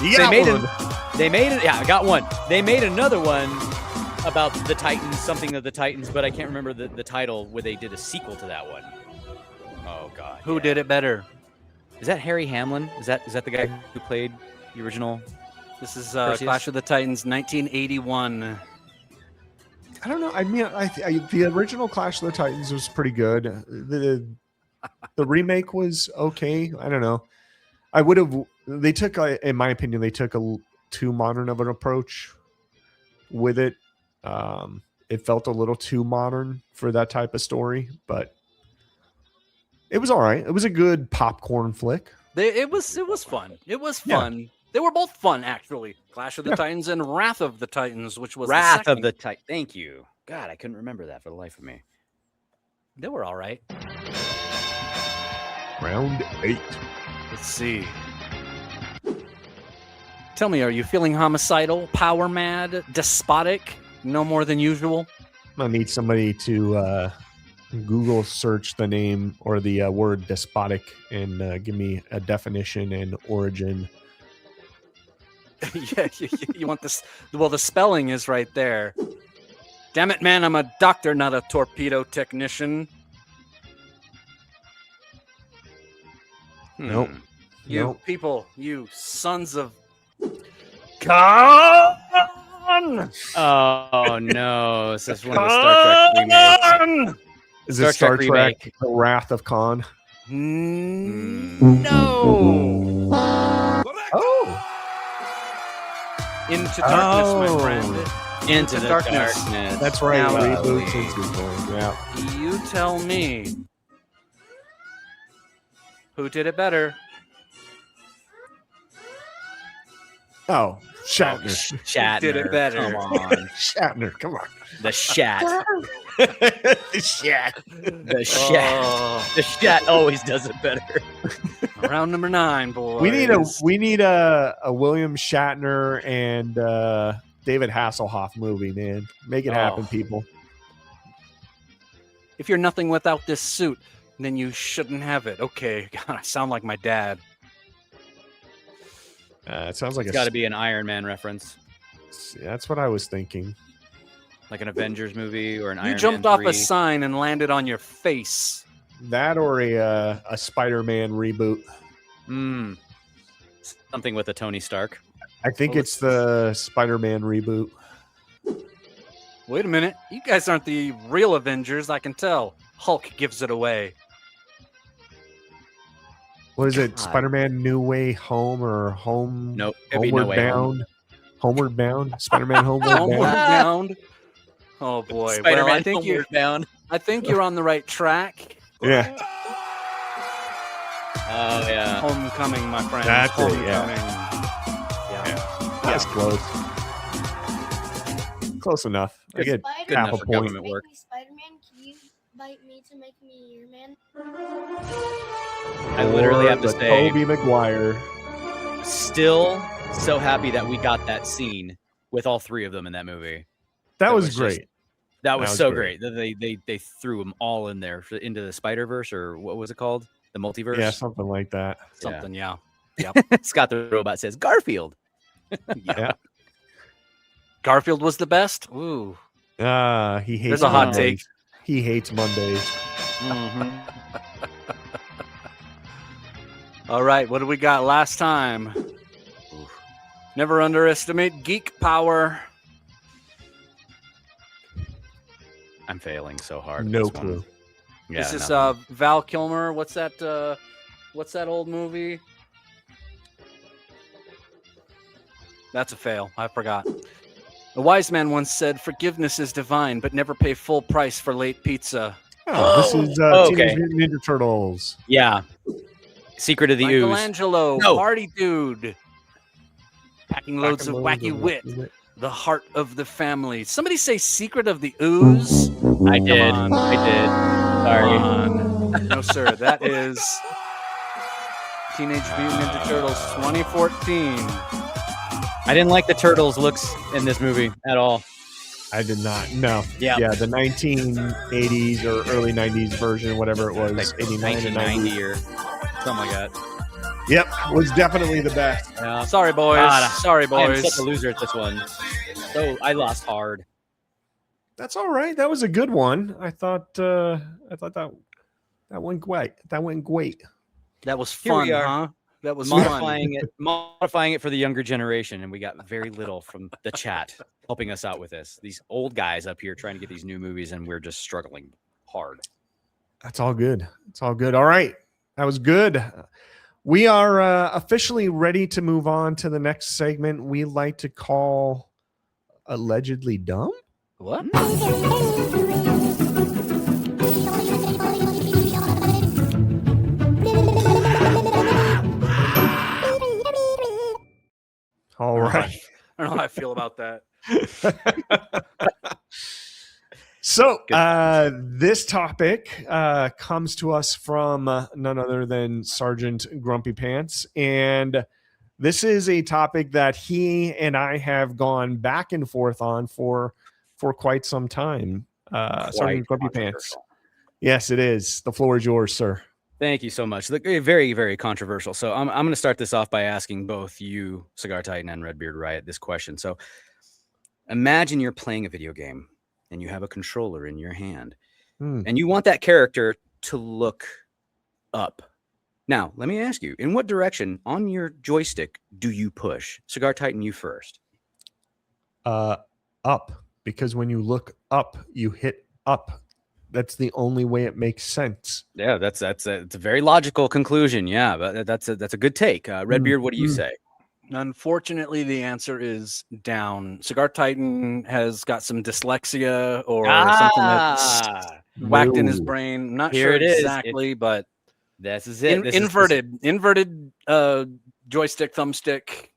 You They got made one. Yeah, I got one. They made another one about the Titans, something of the Titans, but I can't remember the title where they did a sequel to that one. Oh god. Who did it better? Is that Harry Hamlin? Is that the guy who played the original? This is Perseus? Clash of the Titans, 1981. I don't know. I mean, the original Clash of the Titans was pretty good. The remake was okay. I don't know. I would have. They took, in my opinion, they took a too modern of an approach with it. It felt a little too modern for that type of story, but it was all right. It was a good popcorn flick. It was fun. It was Yeah. fun. They were both fun, actually. Clash of the Titans and Wrath of the Titans, which was Wrath the of second. the Titans. Thank you. God, I couldn't remember that for the life of me. They were all right. Round 8. Let's see. Tell me, are you feeling homicidal, power mad, despotic, no more than usual? I need somebody to Google search the name or the word despotic and give me a definition and origin. Yeah, you want this? Well, the spelling is right there. Damn it, man! I'm a doctor, not a torpedo technician. Nope. You Nope. people, you sons of God! Oh no! This is one of the Star Trek remakes. Is it Star Star Trek Trek: remake. The Wrath of Khan? No. Oh, Into darkness, my friend. Into the darkness. darkness. that's right. Now, Reboots is good point. Yeah. You tell me. Who did it better? Oh, Shatner. Shatner. Did it better. Come on. Shatner. Come on. The Shat. The Shat. The Shat. Oh, The Shat always does it better. round number 9, boys. We need a William Shatner and David Hasselhoff movie, man. Make it happen, Oh. people. If you're nothing without this suit, then you shouldn't have it. Okay, God, I sound like my dad. It sounds like It's got to be an Iron Man reference, That's what I was thinking. like an Avengers movie or an Iron You Man jumped off 3. a sign and landed on your face. That or a Spider-Man reboot. Something with a Tony Stark. I think it's the Spider-Man reboot. Wait a minute. You guys aren't the real Avengers, I can tell. Hulk gives it away. What is it? God. Spider-Man New Way Home or Home? Nope. It'd be No Homeward Way Home. Bound. Homeward Bound. Spider-Man Homeward Homeward Bound. Bound. Oh boy. Spider-Man Well, I think Homeward Bound. you're on the right track. Yeah. Oh yeah. Homecoming, my friend. That's it, Homecoming. yeah. That's close. Close enough. I Good- get Good half enough a for point. government work. Make me Spider-Man? Can you bite me to make me your man? I literally Or have to the say, Tobey Maguire. still so happy that we got that scene with all 3 of them in that movie. That was was great. just- That was was so great. great. They threw them all in there into the Spider-Verse, or what was it called? The multiverse. Yeah, something like that. Something, yeah. Scott the Robot says Garfield. Yeah. Garfield was the best? Ooh. He hates There's a hot Mondays. take. He hates Mondays. Mhm. All right, what do we got last time? Never underestimate geek power. I'm failing so hard. No with this one. clue. Yeah, This is nothing. Val Kilmer. What's that old movie? That's a fail. I forgot. A wise man once said, "Forgiveness is divine, but never pay full price for late pizza." Oh, this is okay. Teenage Mutant Ninja Turtles. Yeah. Secret of the Ooze. Michelangelo, No. Party Dude. Packing loads of wacky wit. The Heart of the Family. Somebody say Secret of the Ooze. I did. on. I did. Sorry. Come on. No, sir. That is Teenage Mutant Ninja Turtles 2014. I didn't like the turtles' looks in this movie at all. I did not. No. Yeah. Yeah, the 1980s or early 90s version, whatever it was, Like 89 or 90. 1990 or something like that. Yep, was definitely the best. Yeah. Sorry, boys. God, Sorry, I am boys. such a loser at this one. So I lost hard. That's all right. That was a good one. I thought that went great. That went great. That was Here we fun, are. huh? That was fun. modifying it for the younger generation, and we got very little from the chat helping us out with this. These old guys up here trying to get these new movies, and we're just struggling hard. That's all good. It's all good. All right. That was good. We are officially ready to move on to the next segment we like to call Allegedly Dumb. What? All right. I don't know how I feel about that. So this topic comes to us from none other than Sergeant Grumpy Pants. And this is a topic that he and I have gone back and forth on for quite some time. Sergeant Grumpy Pants. Yes, it is. The floor is yours, sir. Thank you so much. Look, very, very controversial. So I'm going to start this off by asking both you, Cigar Titan and Redbeard Riot, this question. So imagine you're playing a video game and you have a controller in your hand and you want that character to look up. Now, let me ask you, in what direction on your joystick do you push? Cigar Titan, you first. Up, because when you look up, you hit up. That's the only way it makes sense. Yeah, it's a very logical conclusion. Yeah, but that's a good take. Redbeard, what do you say? Unfortunately, the answer is down. Cigar Titan has got some dyslexia or something that's whacked in his brain. I'm not Here sure it is. exactly, but This is it. inverted joystick, thumbstick.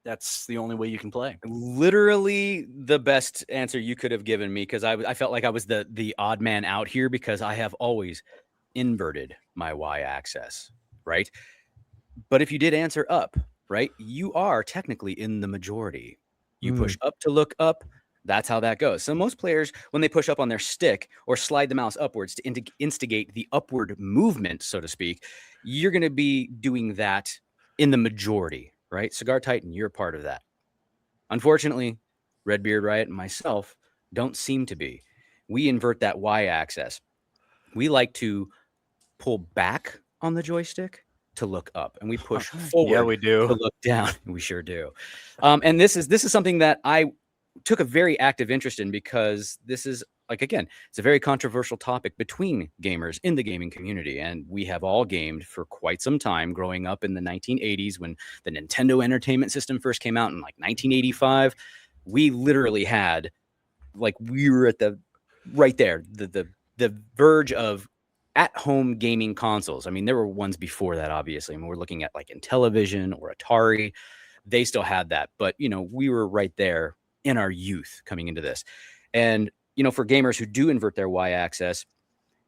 That's the only way you can play. Literally the best answer you could have given me, because I felt like I was the odd man out here, because I have always inverted my y-axis, right? But if you did answer up, right, you are technically in the majority. You push up to look up. That's how that goes. So most players, when they push up on their stick or slide the mouse upwards to instigate the upward movement, so to speak, you're going to be doing that in the majority, right? Cigar Titan, you're part of that. Unfortunately, Redbeard Riot and myself don't seem to be. We invert that y-axis. We like to pull back on the joystick to look up, and we push forward. Yeah, we do. To look down. We sure do. And this is something that I took a very active interest in, because this is, like, again, it's a very controversial topic between gamers in the gaming community. And we have all gamed for quite some time, growing up in the 1980s when the Nintendo Entertainment System first came out in like 1985. We literally had, like, we were at the right there, the verge of at-home gaming consoles. I mean, there were ones before that, obviously. I mean, we're looking at like Intellivision or Atari. They still had that, but we were right there in our youth coming into this. And for gamers who do invert their y-axis,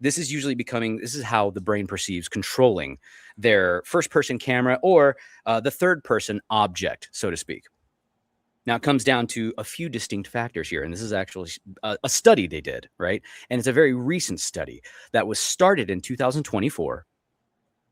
this is usually this is how the brain perceives controlling their first-person camera or the third-person object, so to speak. Now, it comes down to a few distinct factors here, and this is actually a study they did, right? And it's a very recent study that was started in 2024,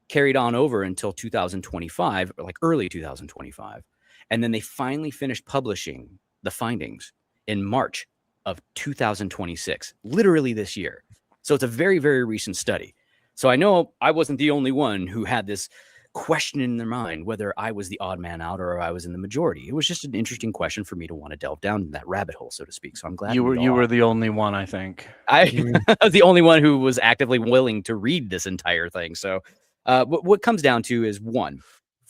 carried on over until 2025, or like early 2025, and then they finally finished publishing the findings in March of 2026, literally this year. So it's a very, very recent study. So I know I wasn't the only one who had this question in their mind, whether I was the odd man out or I was in the majority. It was just an interesting question for me to want to delve down that rabbit hole, so to speak. So I'm glad you were the only one, I think. I was the only one who was actively willing to read this entire thing. So what comes down to is, one,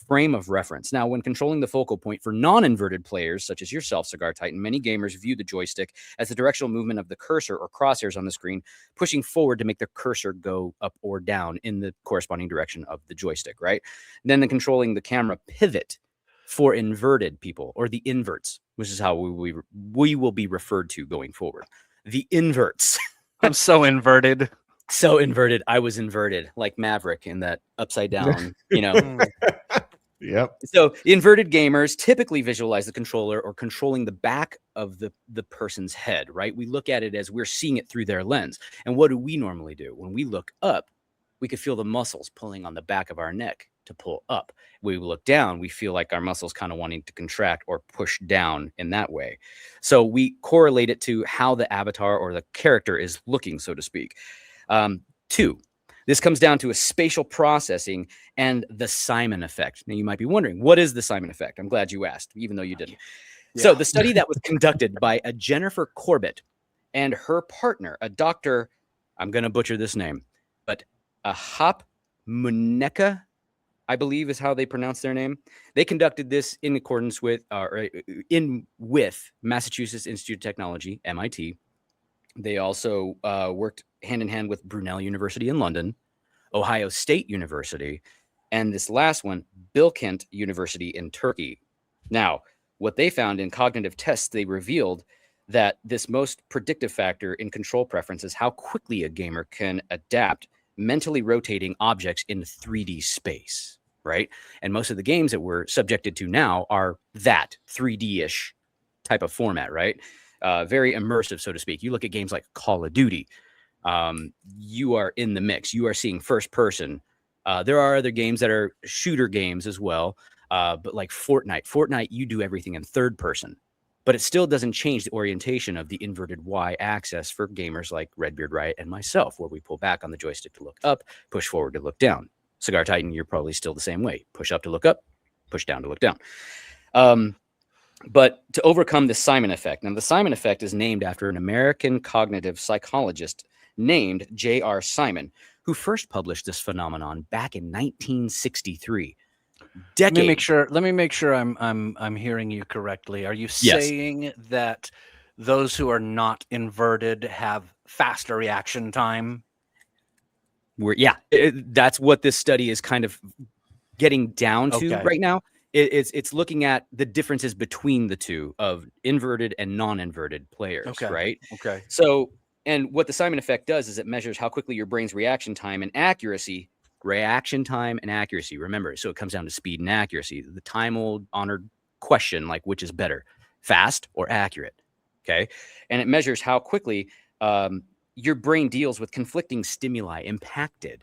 frame of reference. Now, when controlling the focal point for non-inverted players, such as yourself, Cigar Titan, many gamers view the joystick as the directional movement of the cursor or crosshairs on the screen, pushing forward to make the cursor go up or down in the corresponding direction of the joystick, right? And then controlling the camera pivot for inverted people, or the inverts, which is how we will be referred to going forward. The inverts. I'm so inverted. So inverted. I was inverted, like Maverick in that upside down, you know. Yep. So inverted gamers typically visualize the controller or controlling the back of the person's head, right? We look at it as we're seeing it through their lens. And what do we normally do? When we look up, we could feel the muscles pulling on the back of our neck to pull up. When we look down, we feel like our muscles kind of wanting to contract or push down in that way. So we correlate it to how the avatar or the character is looking, so to speak. 2, this comes down to a spatial processing and the Simon effect. Now, you might be wondering, what is the Simon effect? I'm glad you asked, even though you didn't. Yeah. So the study that was conducted by a Jennifer Corbett and her partner, a doctor, I'm going to butcher this name, but Ahap Muneka, I believe is how they pronounce their name. They conducted this in accordance with, with Massachusetts Institute of Technology, MIT. They also worked hand in hand with Brunel University in London, Ohio State University, and this last one, Bilkent University in Turkey. Now, what they found in cognitive tests, they revealed that this most predictive factor in control preference is how quickly a gamer can adapt mentally rotating objects in 3D space, right? And most of the games that we're subjected to now are that 3D-ish type of format, right? Very immersive, so to speak. You look at games like Call of Duty, you are in the mix. You are seeing first person. There are other games that are shooter games as well, but like Fortnite, you do everything in third person, but it still doesn't change the orientation of the inverted Y axis for gamers like Redbeard Riot and myself, where we pull back on the joystick to look up, push forward to look down. Cigar Titan, you're probably still the same way. Push up to look up, push down to look down. But to overcome the Simon effect, now the Simon effect is named after an American cognitive psychologist named J.R. Simon, who first published this phenomenon back in 1963. Let me make sure I'm hearing you correctly. Are you saying that those who are not inverted have faster reaction time? That's what this study is kind of getting down to right now. It's looking at the differences between the two of inverted and non-inverted players, right? Okay. So, and what the Simon effect does is it measures how quickly your brain's reaction time and accuracy. Remember, so it comes down to speed and accuracy. The time-old honored question, like which is better, fast or accurate? Okay, and it measures how quickly your brain deals with conflicting stimuli impacted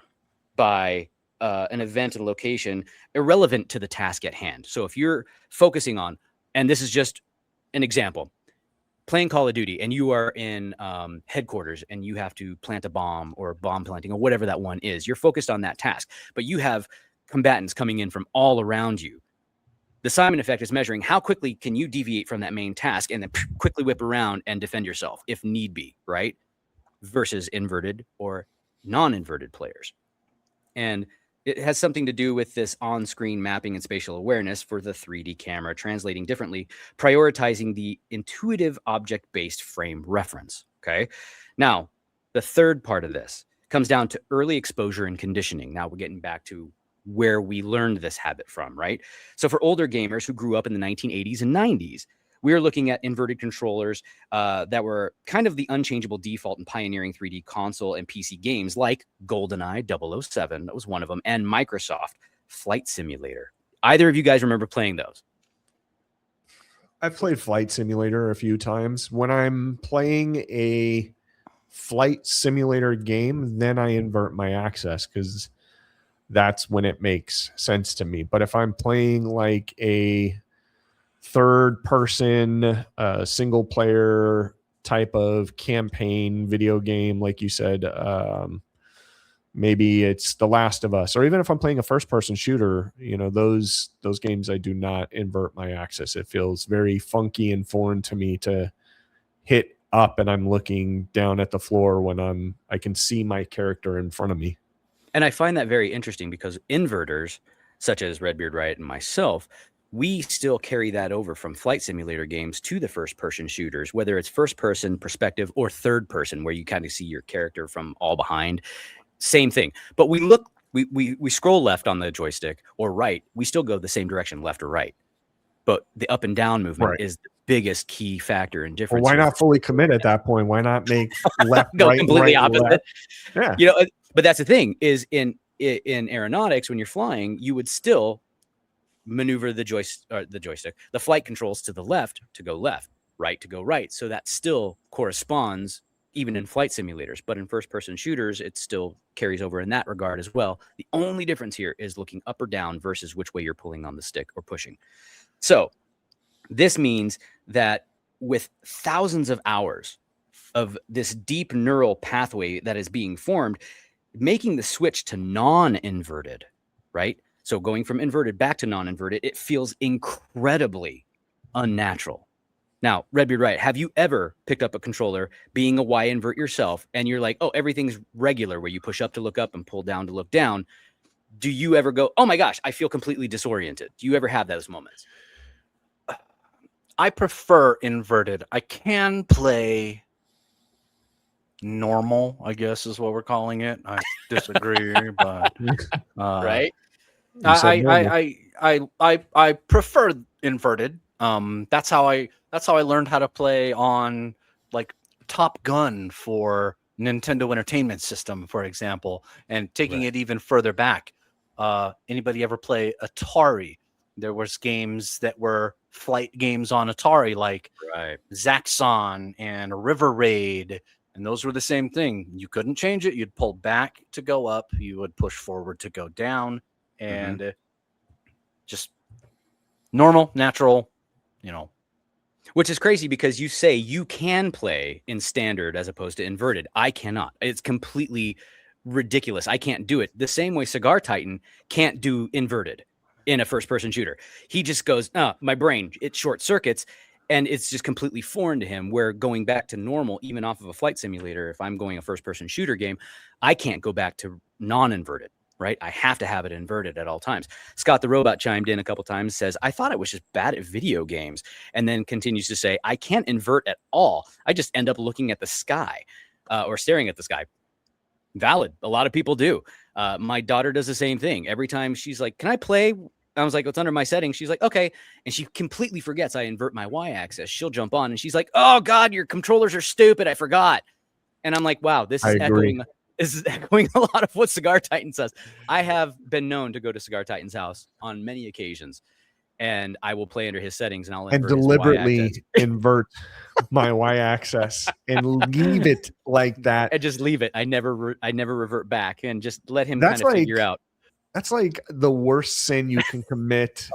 by an event and location irrelevant to the task at hand. So if you're focusing on, and this is just an example, playing Call of Duty and you are in headquarters and you have to plant a bomb or bomb planting or whatever that one is, you're focused on that task, but you have combatants coming in from all around you. The Simon effect is measuring how quickly can you deviate from that main task and then quickly whip around and defend yourself if need be, right? Versus inverted or non-inverted players. And it has something to do with this on-screen mapping and spatial awareness for the 3D camera, translating differently, prioritizing the intuitive object-based frame reference, okay? Now, the third part of this comes down to early exposure and conditioning. Now we're getting back to where we learned this habit from, right? So for older gamers who grew up in the 1980s and 90s, we are looking at inverted controllers that were kind of the unchangeable default in pioneering 3D console and PC games like GoldenEye 007, that was one of them, and Microsoft Flight Simulator. Either of you guys remember playing those? I've played Flight Simulator a few times. When I'm playing a flight simulator game, then I invert my axis because that's when it makes sense to me. But if I'm playing like a third person single player type of campaign video game, like you said, maybe it's The Last of Us, or even if I'm playing a first person shooter, you know, those games, I do not invert my axis. It feels very funky and foreign to me to hit up and I'm looking down at the floor when I can see my character in front of me. And I find that very interesting because inverters such as Redbeard Riot and myself, we still carry that over from flight simulator games to the first-person shooters, whether it's first-person perspective or third-person, where you kind of see your character from all behind. Same thing. But we scroll left on the joystick or right. We still go the same direction, left or right. But the up and down movement is the biggest key factor and difference. Well, why not fully commit at that point? Why not make left, go right, completely right, opposite? left? Yeah. You know, but that's the thing is in aeronautics, when you're flying, you would still maneuver the joystick, the flight controls to the left to go left, right to go right. So that still corresponds even in flight simulators, but in first-person shooters, it still carries over in that regard as well. The only difference here is looking up or down versus which way you're pulling on the stick or pushing. So this means that with thousands of hours of this deep neural pathway that is being formed, making the switch to non-inverted, right? So going from inverted back to non-inverted, it feels incredibly unnatural. Now, Redbeard Riot, have you ever picked up a controller being a Y invert yourself and you're like, oh, everything's regular where you push up to look up and pull down to look down? Do you ever go, oh my gosh, I feel completely disoriented? Do you ever have those moments? I prefer inverted. I can play normal, I guess is what we're calling it. I disagree, but Right? I prefer inverted. That's how I learned how to play on like Top Gun for Nintendo Entertainment System, for example, and taking it even further back. Anybody ever play Atari? There was games that were flight games on Atari, like Zaxxon and River Raid, and those were the same thing. You couldn't change it. You'd pull back to go up. You would push forward to go down, and just normal, natural, you know. Which is crazy because you say you can play in standard as opposed to inverted. I cannot. It's completely ridiculous. I can't do it. The same way Cigar Titan can't do inverted in a first-person shooter. He just goes, my brain, it short circuits, and it's just completely foreign to him, where going back to normal, even off of a flight simulator, if I'm going a first-person shooter game, I can't go back to non-inverted, right? I have to have it inverted at all times. Scott the Robot chimed in a couple times, says, I thought I was just bad at video games, and then continues to say, I can't invert at all. I just end up looking at the sky or staring at the sky. Valid. A lot of people do. My daughter does the same thing. Every time she's like, can I play? I was like, what's under my settings? She's like, okay. And she completely forgets I invert my Y-axis. She'll jump on and she's like, oh God, your controllers are stupid. I forgot. And I'm like, wow, this is echoing a lot of what Cigar Titan says. I have been known to go to Cigar Titan's house on many occasions, and I will play under his settings and I'll deliberately invert my Y-axis and leave it like that. And just leave it. I never revert back and just let him kind of figure out. That's like the worst sin you can commit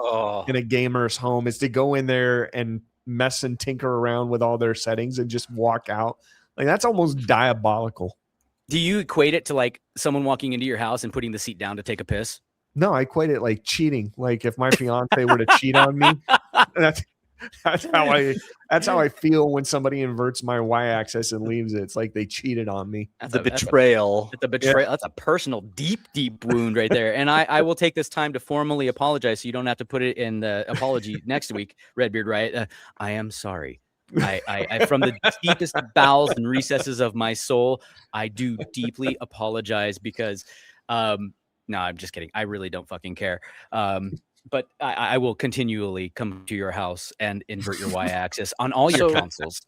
in a gamer's home, is to go in there and mess and tinker around with all their settings and just walk out. Like, that's almost diabolical. Do you equate it to like someone walking into your house and putting the seat down to take a piss? No, I equate it like cheating. Like if my fiance were to cheat on me, that's how I feel when somebody inverts my Y-axis and leaves it. It's like they cheated on me. The betrayal. That's a personal, deep wound right there. And I will take this time to formally apologize, so you don't have to put it in the apology next week, Redbeard Riot. I am sorry. I from the deepest bowels and recesses of my soul, I do deeply apologize because, no, I'm just kidding. I really don't fucking care. But I will continually come to your house and invert your Y-axis on all your consoles.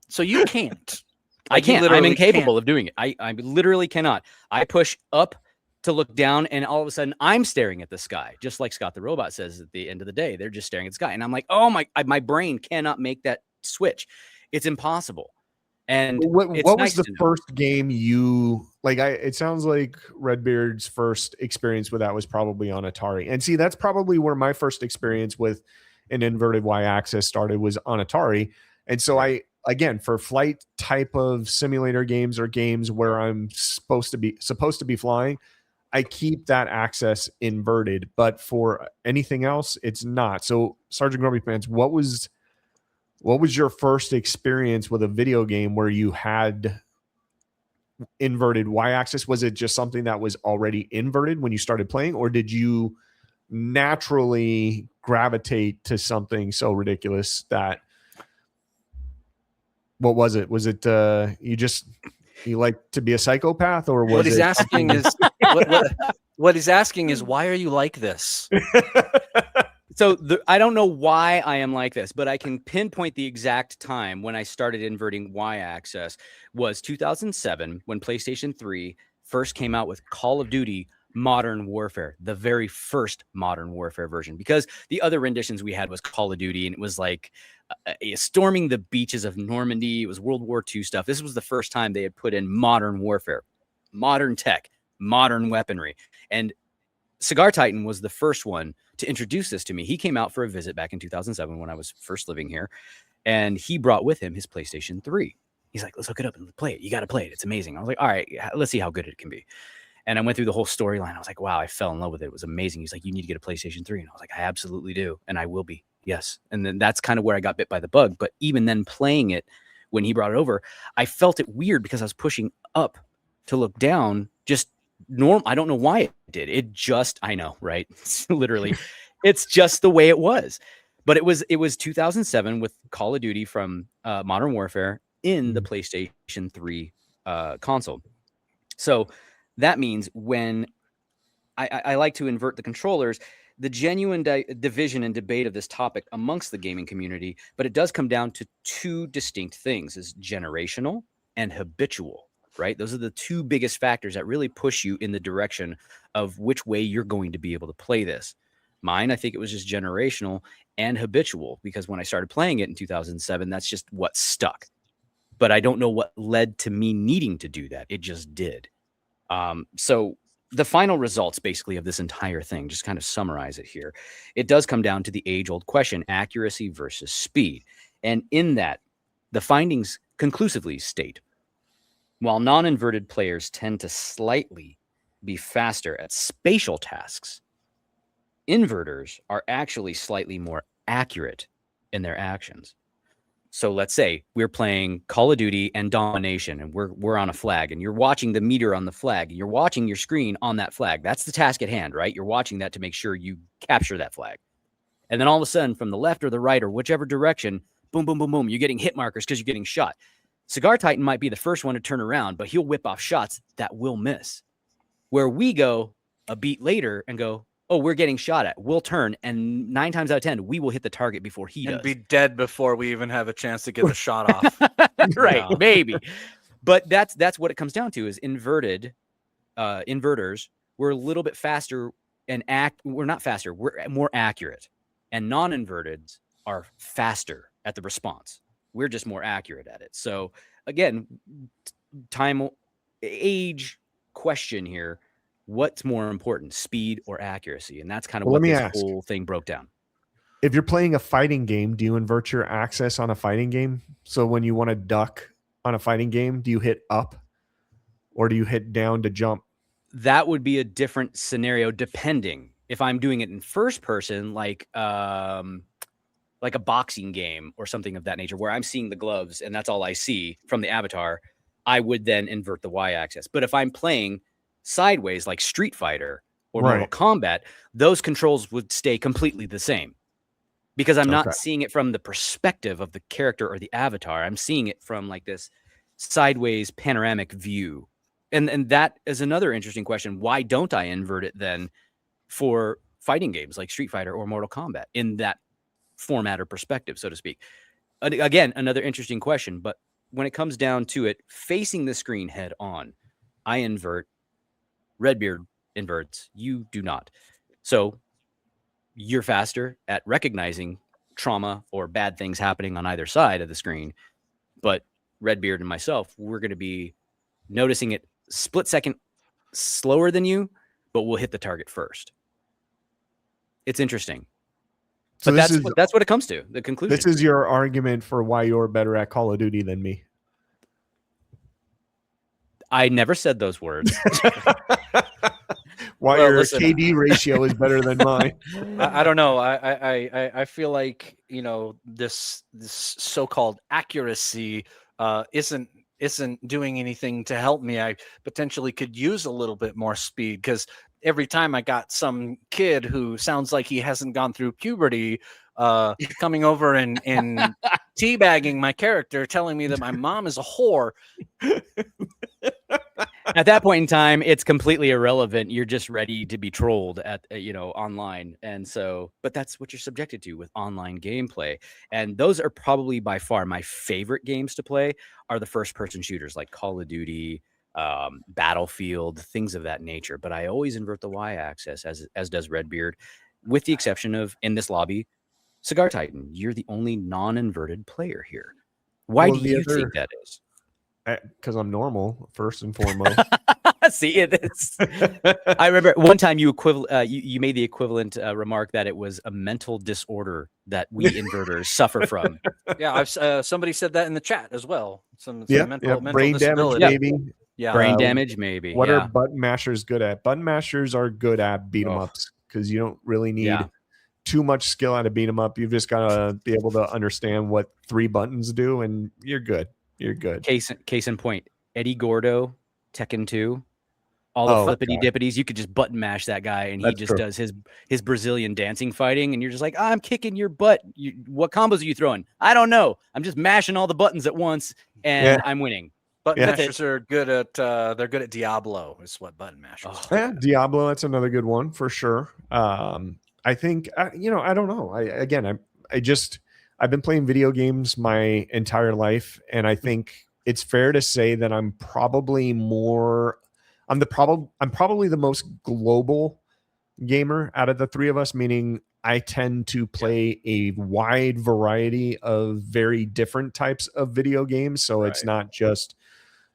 So you can't. I can't. I'm incapable of doing it. I literally cannot. I push up to look down, and all of a sudden I'm staring at the sky, just like Scott the Robot says at the end of the day. They're just staring at the sky. And I'm like, oh my brain cannot make that switch. It's impossible. And what was the first game you like? It sounds like Redbeard's first experience with that was probably on Atari. And see, that's probably where my first experience with an inverted Y-axis started, was on Atari. And so again, for flight type of simulator games or games where I'm supposed to be flying, I keep that axis inverted. But for anything else, it's not. So Sergeant Grumpy Pants, what was your first experience with a video game where you had inverted Y-axis? Was it just something that was already inverted when you started playing, or did you naturally gravitate to something so ridiculous that what was it? Was it you like to be a psychopath, or was What he's it asking is what he's asking is why are you like this? So I don't know why I am like this, but I can pinpoint the exact time when I started inverting y-axis was 2007 when PlayStation 3 first came out with Call of Duty Modern Warfare, the very first Modern Warfare version, because the other renditions we had was Call of Duty, and it was like storming the beaches of Normandy. It was World War II stuff. This was the first time they had put in Modern Warfare, modern tech, modern weaponry. And Cigar Titan was the first one to introduce this to me. He came out for a visit back in 2007 when I was first living here, and he brought with him his PlayStation 3. He's like, let's hook it up and play it. You got to play it. It's amazing. I was like, all right, let's see how good it can be. And I went through the whole storyline. I was like, wow, I fell in love with it. It was amazing. He's like, you need to get a PlayStation 3. And I was like, I absolutely do. And I will be. Yes. And then that's kind of where I got bit by the bug. But even then playing it, when he brought it over, I felt it weird because I was pushing up to look down. Just normal. I don't know why it did. It just, I know, right? Literally, it's just the way it was. But it was 2007 with Call of Duty from Modern Warfare in the PlayStation 3 console. So that means when I like to invert the controllers, the genuine division and debate of this topic amongst the gaming community, but it does come down to two distinct things: is generational and habitual, right? Those are the two biggest factors that really push you in the direction of which way you're going to be able to play this. Mine, I think it was just generational and habitual, because when I started playing it in 2007, that's just what stuck. But I don't know what led to me needing to do that. It just did. So the final results basically of this entire thing, just kind of summarize it here. It does come down to the age-old question, accuracy versus speed. And in that, the findings conclusively state, while non-inverted players tend to slightly be faster at spatial tasks, inverters are actually slightly more accurate in their actions. So let's say we're playing Call of Duty and Domination, and we're on a flag, and you're watching the meter on the flag, and you're watching your screen on that flag. That's the task at hand, right? You're watching that to make sure you capture that flag. And then all of a sudden, from the left or the right or whichever direction, boom, boom, boom, boom, you're getting hit markers because you're getting shot. Cigar Titan might be the first one to turn around, but he'll whip off shots that will miss. Where we go a beat later and go, oh, we're getting shot at. We'll turn, and 9 times out of 10, we will hit the target before he does. And be dead before we even have a chance to get the shot off. Right, Yeah. maybe. But that's what it comes down to, is inverters. We're a little bit faster and we're not faster. We're more accurate. And non-inverteds are faster at the response. We're just more accurate at it. So again, age question here. What's more important, speed or accuracy? And that's kind of what this whole thing broke down. If you're playing a fighting game, do you invert your access on a fighting game? So when you want to duck on a fighting game, do you hit up or do you hit down to jump? That would be a different scenario depending. If I'm doing it in first person, like a boxing game or something of that nature, where I'm seeing the gloves and that's all I see from the avatar, I would then invert the y-axis. But if I'm playing sideways like Street Fighter or Mortal Kombat, those controls would stay completely the same, because I'm not seeing it from the perspective of the character or the avatar. I'm seeing it from like this sideways panoramic view. And that is another interesting question. Why don't I invert it then for fighting games like Street Fighter or Mortal Kombat in that format or perspective, so to speak? Again, another interesting question. But when it comes down to it, facing the screen head on, I invert. Redbeard inverts. You do not. So you're faster at recognizing trauma or bad things happening on either side of the screen. But Redbeard and myself, we're going to be noticing it split second slower than you, but we'll hit the target first. It's interesting. So but that's what it comes to, the conclusion. This is your argument for why you're better at Call of Duty than me. I never said those words. Why your KD ratio is better than mine. I don't know. I feel like, you know, this so-called accuracy isn't doing anything to help me. I potentially could use a little bit more speed, because every time I got some kid who sounds like he hasn't gone through puberty coming over and teabagging my character, telling me that my mom is a whore. At that point in time, it's completely irrelevant. You're just ready to be trolled at online, and so, but that's what you're subjected to with online gameplay. And those are probably by far my favorite games to play. Are the first-person shooters like Call of Duty, Battlefield, things of that nature. But I always invert the y-axis, as does Redbeard, with the exception of in this lobby, Cigar Titan. You're the only non-inverted player here. Why do you think that is? Because I'm normal, first and foremost. See it is. I remember one time you made the equivalent remark that it was a mental disorder that we inverters suffer from. Yeah, I've somebody said that in the chat as well. Some mental brain disability. damage, maybe. Yeah, brain damage, maybe. What are button mashers good at? Button mashers are good at beat 'em ups because you don't really need too much skill at a beat 'em up. You've just got to be able to understand what 3 buttons do, and you're good. You're good. Case in point, Eddie Gordo, Tekken 2, all the flippity dippities. You could just button mash that guy, and he just does his Brazilian dancing fighting, and you're just like, I'm kicking your butt. What combos are you throwing? I don't know. I'm just mashing all the buttons at once, and I'm winning. Button mashers are good at they're good at Diablo. Is what button mashers. Yeah, Diablo. That's another good one for sure. I think I don't know. I've been playing video games my entire life, and I think it's fair to say that I'm probably the most global gamer out of the 3 of us, meaning I tend to play a wide variety of very different types of video games. So it's not just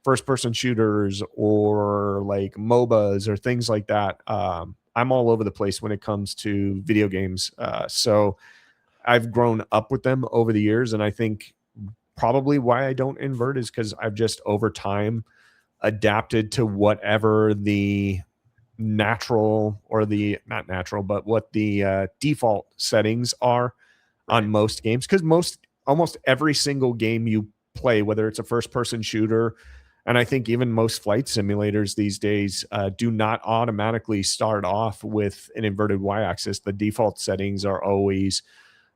first-person shooters or like MOBAs or things like that. I'm all over the place when it comes to video games. So I've grown up with them over the years, and I think probably why I don't invert is because I've just over time adapted to whatever the natural or the not natural, but what the default settings are on most games. Because almost every single game you play, whether it's a first-person shooter, and I think even most flight simulators these days do not automatically start off with an inverted y-axis. The default settings are always,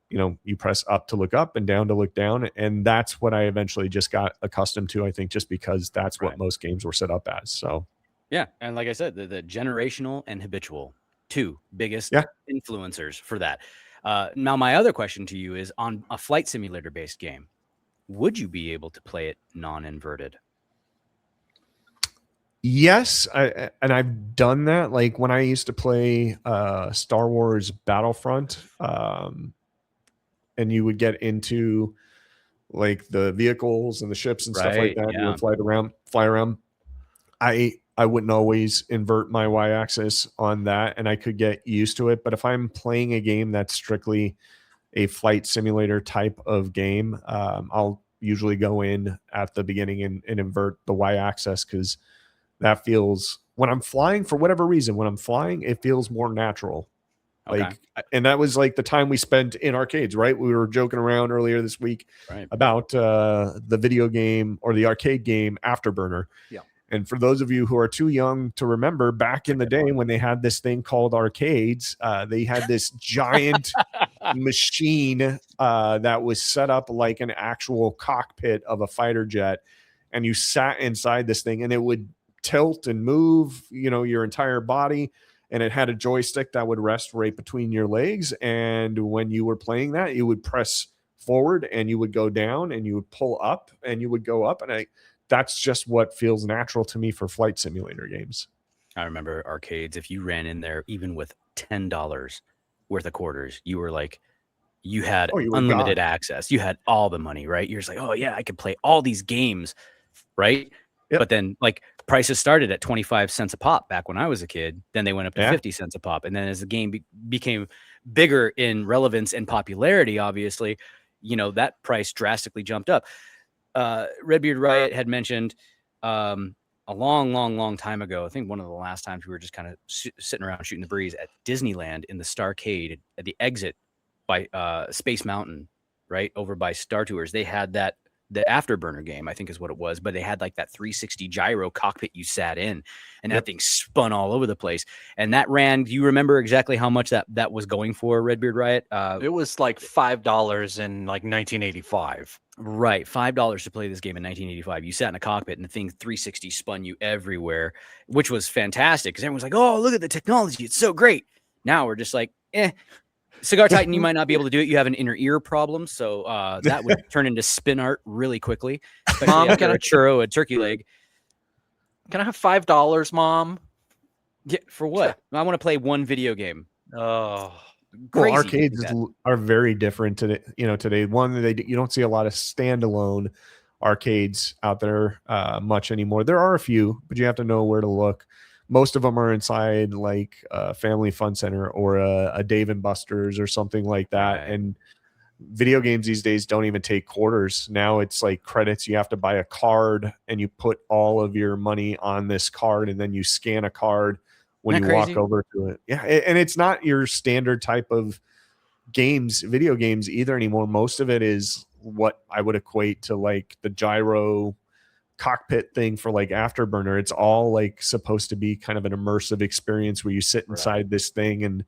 you press up to look up and down to look down. And that's what I eventually just got accustomed to, I think, just because that's what most games were set up as. So, yeah. And like I said, the generational and habitual, 2 biggest influencers for that. Now, my other question to you is, on a flight simulator based game, would you be able to play it non-inverted? Yes, and I've done that. Like when I used to play Star Wars Battlefront, and you would get into like the vehicles and the ships and stuff like that. You would fly around. I wouldn't always invert my y-axis on that, and I could get used to it. But if I'm playing a game that's strictly a flight simulator type of game, I'll usually go in at the beginning and invert the y-axis because that feels, when I'm flying, for whatever reason, it feels more natural. Like, and that was like the time we spent in arcades, right? We were joking around earlier this week about the video game or the arcade game Afterburner. Yeah. And for those of you who are too young to remember, back in the day when they had this thing called arcades, they had this giant machine that was set up like an actual cockpit of a fighter jet. And you sat inside this thing, and it would tilt and move, your entire body. And it had a joystick that would rest right between your legs. And when you were playing that, you would press forward and you would go down, and you would pull up and you would go up. And that's just what feels natural to me for flight simulator games. I remember arcades. If you ran in there, even with $10 worth of quarters, you were like, you had unlimited access. You had all the money, right? You're just like, oh yeah, I could play all these games, right? Yep. But then like prices started at 25 cents a pop back when I was a kid. Then they went up to 50 cents a pop. And then as the game became bigger in relevance and popularity, obviously, that price drastically jumped up. Redbeard Riot had mentioned a long time ago, I think one of the last times we were just kind of sitting around shooting the breeze at Disneyland in the Starcade at the exit by Space Mountain, right over by Star Tours. They had that the Afterburner game, I think is what it was, but they had like that 360 gyro cockpit you sat in, and that thing spun all over the place. And that ran, do you remember exactly how much that was going for, Redbeard Riot? It was like $5 in like 1985. Right, $5 to play this game in 1985. You sat in a cockpit and the thing 360 spun you everywhere, which was fantastic because everyone's like, "Oh, look at the technology, it's so great." Now we're just like, Cigar Titan, you might not be able to do it. You have an inner ear problem, so that would turn into spin art really quickly. Mom, After a churro, a turkey leg. Can I have $5, Mom? Yeah, for what? I want to play one video game. Oh, Well, arcades are very different today. Today, you don't see a lot of standalone arcades out there much anymore. There are a few, but you have to know where to look. Most of them are inside like a Family Fun Center or a Dave and Buster's or something like that. Right. And video games these days don't even take quarters. Now it's like credits. You have to buy a card and you put all of your money on this card, and then you scan a card when you walk over to it. Yeah. And it's not your standard type of video games either anymore. Most of it is what I would equate to like the gyro cockpit thing for like Afterburner. It's all like supposed to be kind of an immersive experience where you sit inside this thing and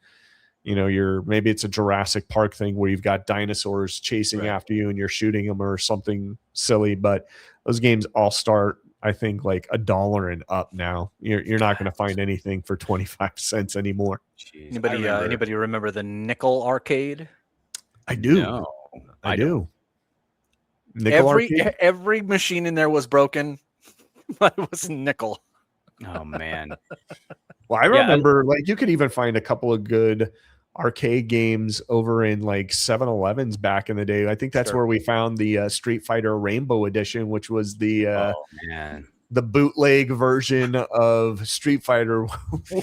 maybe it's a Jurassic Park thing where you've got dinosaurs chasing after you and you're shooting them or something silly. But those games all start, I think, like $1 and up now. You're not going to find anything for 25 cents anymore. Jeez, anybody remember the Nickel Arcade? I do. No, I do. Nickel Arcade? Every machine in there was broken. But it was nickel. Oh man. Well, I remember like you could even find a couple of good arcade games over in like 7-Elevens back in the day. I think that's where we found the Street Fighter Rainbow Edition, which was the bootleg version of Street Fighter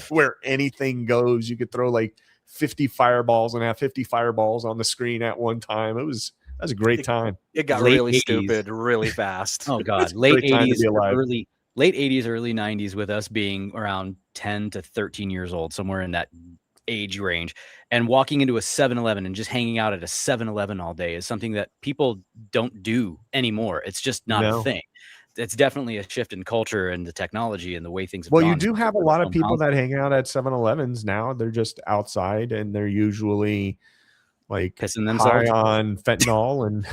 where anything goes. You could throw like 50 fireballs and have 50 fireballs on the screen at one time. That was a great time. It got really stupid really fast. Oh god, late 80s, early 90s, with us being around 10 to 13 years old, somewhere in that age range, and walking into a 7-Eleven and just hanging out at a 7-Eleven all day is something that people don't do anymore. It's just not a thing. It's definitely a shift in culture and the technology and the way things have gone. You do have a lot of people that hang out at 7-Elevens now. They're just outside and they're usually like pissing themselves high on fentanyl and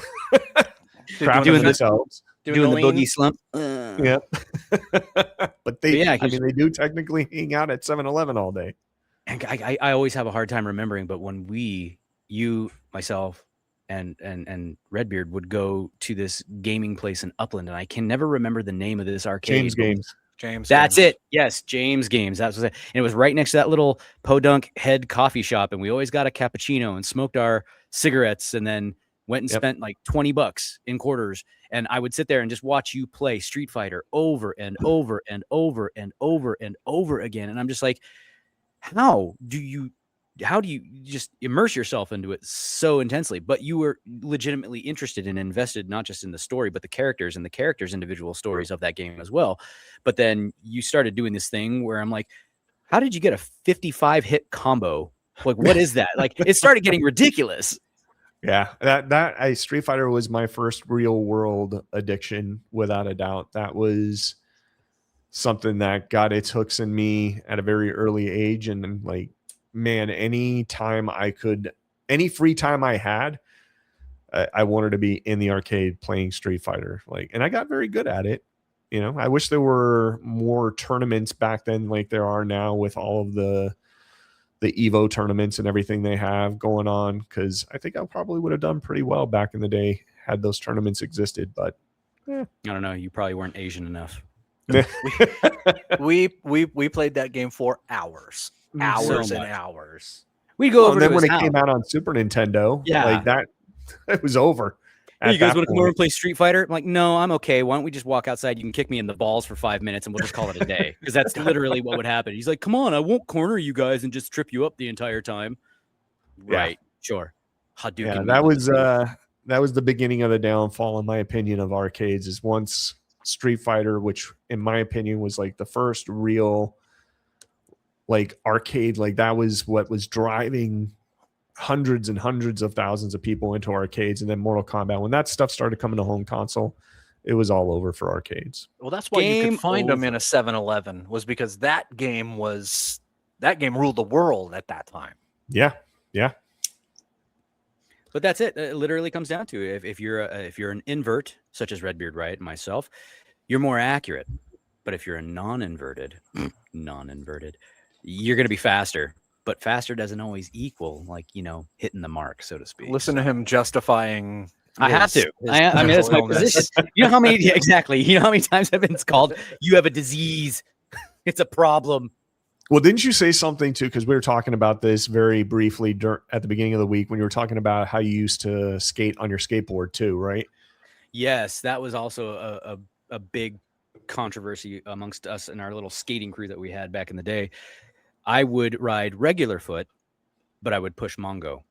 doing themselves. Doing the boogie slump. Yeah. But they do technically hang out at 7-Eleven all day. And I always have a hard time remembering, but when you, myself, and Redbeard would go to this gaming place in Upland, and I can never remember the name of this arcade. James. That's it. Yes, James Games. That was it. And it was right next to that little Podunk Head coffee shop, and we always got a cappuccino and smoked our cigarettes, and then went and spent like $20 in quarters. And I would sit there and just watch you play Street Fighter over and over and over and over and over again. And I'm just like, how do you just immerse yourself into it so intensely? But you were legitimately interested and invested, not just in the story, but the characters and the characters' individual stories of that game as well. But then you started doing this thing where I'm like, how did you get a 55 hit combo? Like, what is that? Like, it started getting ridiculous. Yeah, Street Fighter was my first real world addiction, without a doubt. That was something that got its hooks in me at a very early age. And like, man, any free time I had, I wanted to be in the arcade playing Street Fighter. Like, and I got very good at it. I wish there were more tournaments back then, like there are now with all of the Evo tournaments and everything they have going on. Cause I think I probably would have done pretty well back in the day had those tournaments existed, but I don't know. You probably weren't Asian enough. we played that game for hours and hours. We go over and then to when his it house. came out on Super Nintendo, like that, it was over. Hey, you guys want to come over and play Street Fighter? I'm like, no, I'm okay. Why don't we just walk outside? You can kick me in the balls for 5 minutes and we'll just call it a day. Because that's literally what would happen. He's like, come on, I won't corner you guys and just trip you up the entire time. Right. Sure. Yeah, that was the beginning of the downfall, in my opinion, of arcades. Is once Street Fighter, which in my opinion was like the first real like arcade, like that was what was driving hundreds and hundreds of thousands of people into arcades. And then Mortal Kombat, when that stuff started coming to home console, it was all over for arcades. Well, that's why you Game could find them in over. a 7-Eleven, was because that game ruled the world at that time. Yeah. But that's it. It literally comes down to if you're an invert, such as Redbeard Wright and myself, you're more accurate. But if you're a non-inverted, you're going to be faster. But faster doesn't always equal, like, hitting the mark, so to speak. Listen to him justifying. I have to. I mean, that's my position. You know how many exactly? You know how many times I've been called, "You have a disease. It's a problem." Well, didn't you say something too? Because we were talking about this very briefly at the beginning of the week when you were talking about how you used to skate on your skateboard too, right? Yes, that was also a big controversy amongst us and our little skating crew that we had back in the day. I would ride regular foot, but I would push Mongo.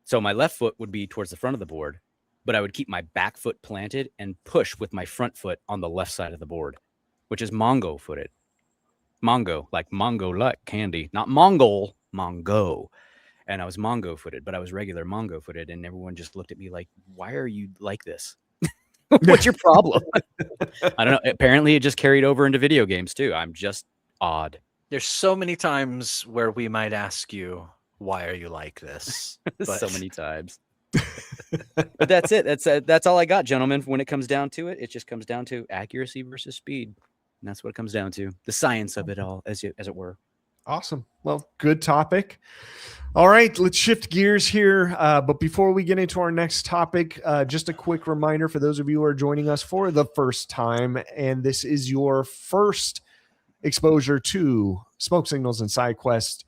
So my left foot would be towards the front of the board, but I would keep my back foot planted and push with my front foot on the left side of the board, which is Mongo footed. Mongo, like candy, not Mongol, Mongo. And I was Mongo footed, but I was regular Mongo footed. And everyone just looked at me like, why are you like this? What's your problem? I don't know. Apparently it just carried over into video games too. I'm just odd. There's so many times where we might ask you, why are you like this? So many times. But that's it. That's all I got, gentlemen. When it comes down to it, it just comes down to accuracy versus speed. And that's what it comes down to. The science of it all, as it were. Awesome. Well, good topic. All right, let's shift gears here. But before we get into our next topic, just a quick reminder for those of you who are joining us for the first time, and this is your first exposure to Smoke Signals and Side Quest.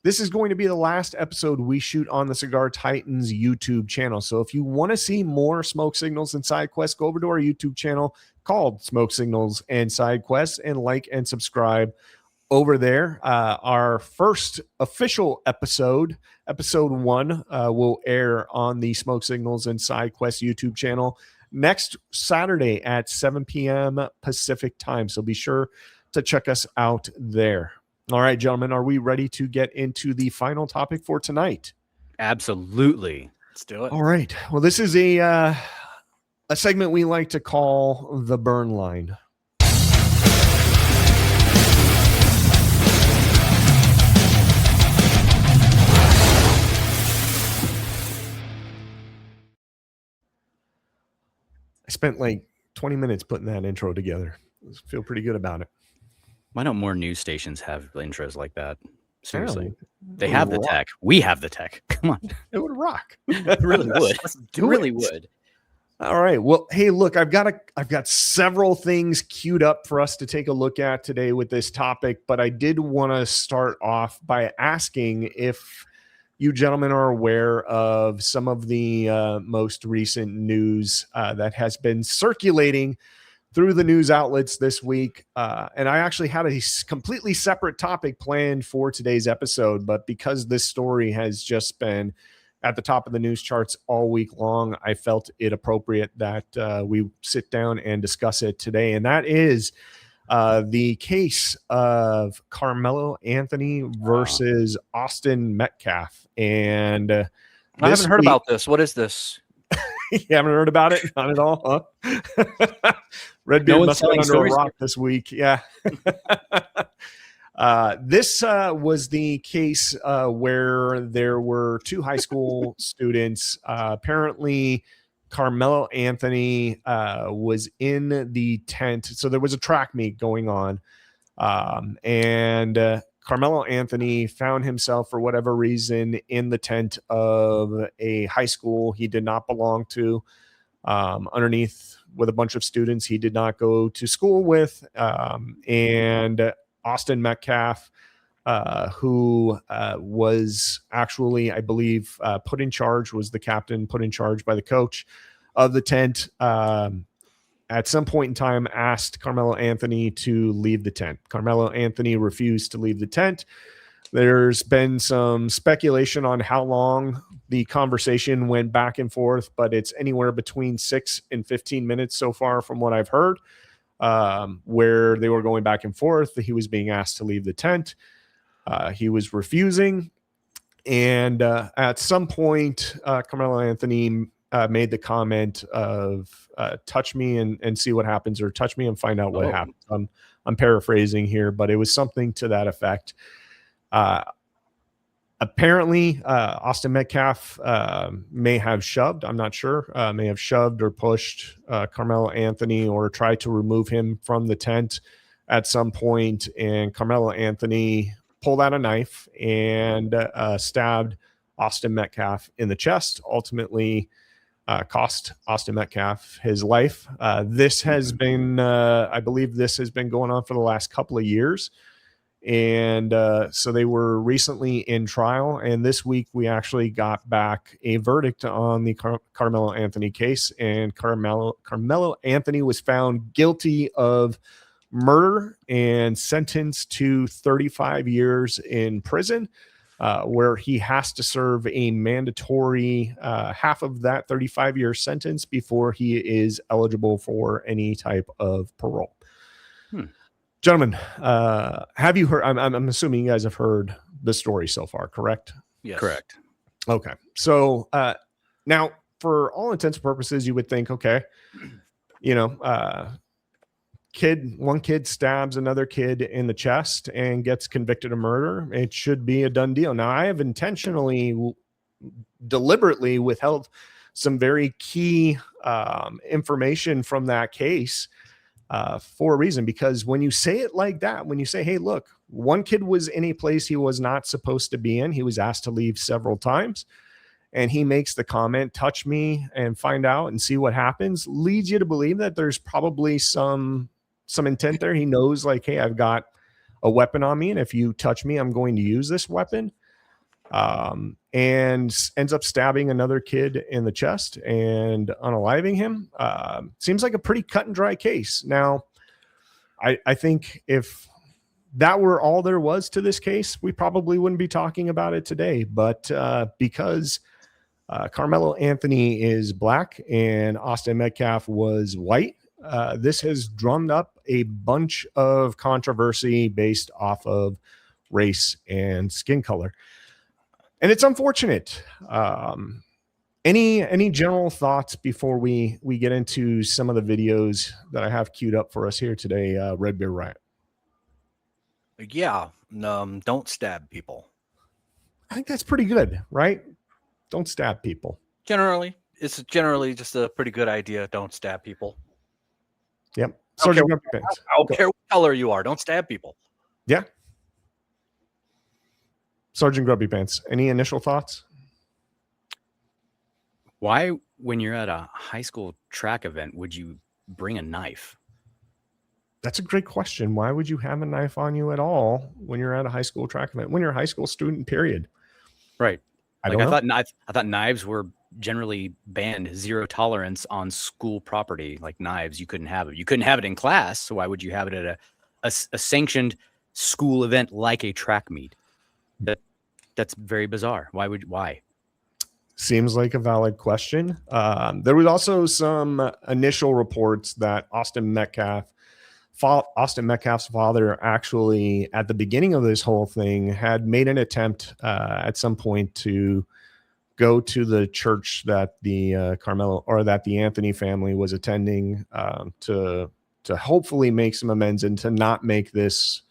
This is going to be the last episode we shoot on the Cigar Titans YouTube channel. So if you want to see more Smoke Signals and Side Quest, go over to our YouTube channel called Smoke Signals and Side Quest and like and subscribe over there. Our first official episode 1, will air on the Smoke Signals and Side Quest YouTube channel next Saturday at 7 p.m. Pacific time. So be sure to check us out there. All right, gentlemen, are we ready to get into the final topic for tonight? Absolutely. Let's do it. All right. Well, this is a segment we like to call the burn line. I spent like 20 minutes putting that intro together. I feel pretty good about it. Why don't more news stations have intros like that? Seriously. Apparently. They have the tech. We have the tech. Come on. It would rock. It really would. It really would. All right. Well, hey, look, I've got several things queued up for us to take a look at today with this topic, but I did want to start off by asking if you gentlemen are aware of some of the most recent news that has been circulating through the news outlets this week. And I actually had a completely separate topic planned for today's episode, but because this story has just been at the top of the news charts all week long, I felt it appropriate that we sit down and discuss it today. And that is the case of Carmelo Anthony versus Austin Metcalf. And I haven't heard about this. What is this? You haven't heard about it? Not at all, huh? Redbeard must have been under a rock this week. Yeah. This was the case where there were 2 high school students. Apparently, Carmelo Anthony was in the tent. So there was a track meet going on. And Carmelo Anthony found himself, for whatever reason, in the tent of a high school he did not belong to, underneath with a bunch of students he did not go to school with. And Austin Metcalf, who was actually, I believe, put in charge, was the captain put in charge by the coach of the tent, at some point in time asked Carmelo Anthony to leave the tent. Carmelo Anthony refused to leave the tent. There's been some speculation on how long the conversation went back and forth, but it's anywhere between 6 and 15 minutes so far from what I've heard, where they were going back and forth. He was being asked to leave the tent. He was refusing. And at some point, Carmelo Anthony made the comment of touch me and see what happens, or touch me and find out what happens. I'm paraphrasing here, but it was something to that effect. Apparently, Austin Metcalf may have shoved, I'm not sure, may have shoved or pushed Carmelo Anthony or tried to remove him from the tent at some point, and Carmelo Anthony pulled out a knife and stabbed Austin Metcalf in the chest, ultimately cost Austin Metcalf his life. This has been, I believe this has been going on for the last couple of years. And so they were recently in trial, and this week we actually got back a verdict on the Carmelo Anthony case, and Carmelo Anthony was found guilty of murder and sentenced to 35 years in prison, where he has to serve a mandatory half of that 35-year sentence before he is eligible for any type of parole. Gentlemen, have you heard? I'm assuming you guys have heard the story so far, correct? Yes. Correct. Okay. So now, for all intents and purposes, you would think, okay, one kid stabs another kid in the chest and gets convicted of murder. It should be a done deal. Now, I have intentionally, deliberately withheld some very key information from that case for a reason, because when you say it like that, when you say, hey, look, one kid was in a place he was not supposed to be in, he was asked to leave several times, and he makes the comment, touch me and find out and see what happens, leads you to believe that there's probably some intent there. He knows, like, hey, I've got a weapon on me, and if you touch me, I'm going to use this weapon. And ends up stabbing another kid in the chest and unaliving him. Seems like a pretty cut and dry case. Now, I think if that were all there was to this case, we probably wouldn't be talking about it today. But because Carmelo Anthony is black and Austin Metcalf was white, this has drummed up a bunch of controversy based off of race and skin color. And it's unfortunate. Any general thoughts before we get into some of the videos that I have queued up for us here today, Red Beer Riot? Yeah. Don't stab people. I think that's pretty good, right? Don't stab people. It's generally just a pretty good idea. Don't stab people. Yep. I don't Sergeant care, I don't care what color you are. Don't stab people. Yeah. Sergeant Grubby Pants, any initial thoughts? Why, when you're at a high school track event, would you bring a knife? That's a great question. Why would you have a knife on you at all when you're at a high school track event? When you're a high school student, period. Right. I thought knives were generally banned, zero tolerance on school property. Like knives, you couldn't have it. You couldn't have it in class. So why would you have it at a sanctioned school event like a track meet? That's very bizarre. Why? Seems like a valid question. There was also some initial reports that Austin Metcalf's father actually, at the beginning of this whole thing, had made an attempt at some point to go to the church that the Anthony family was attending to hopefully make some amends and to not make this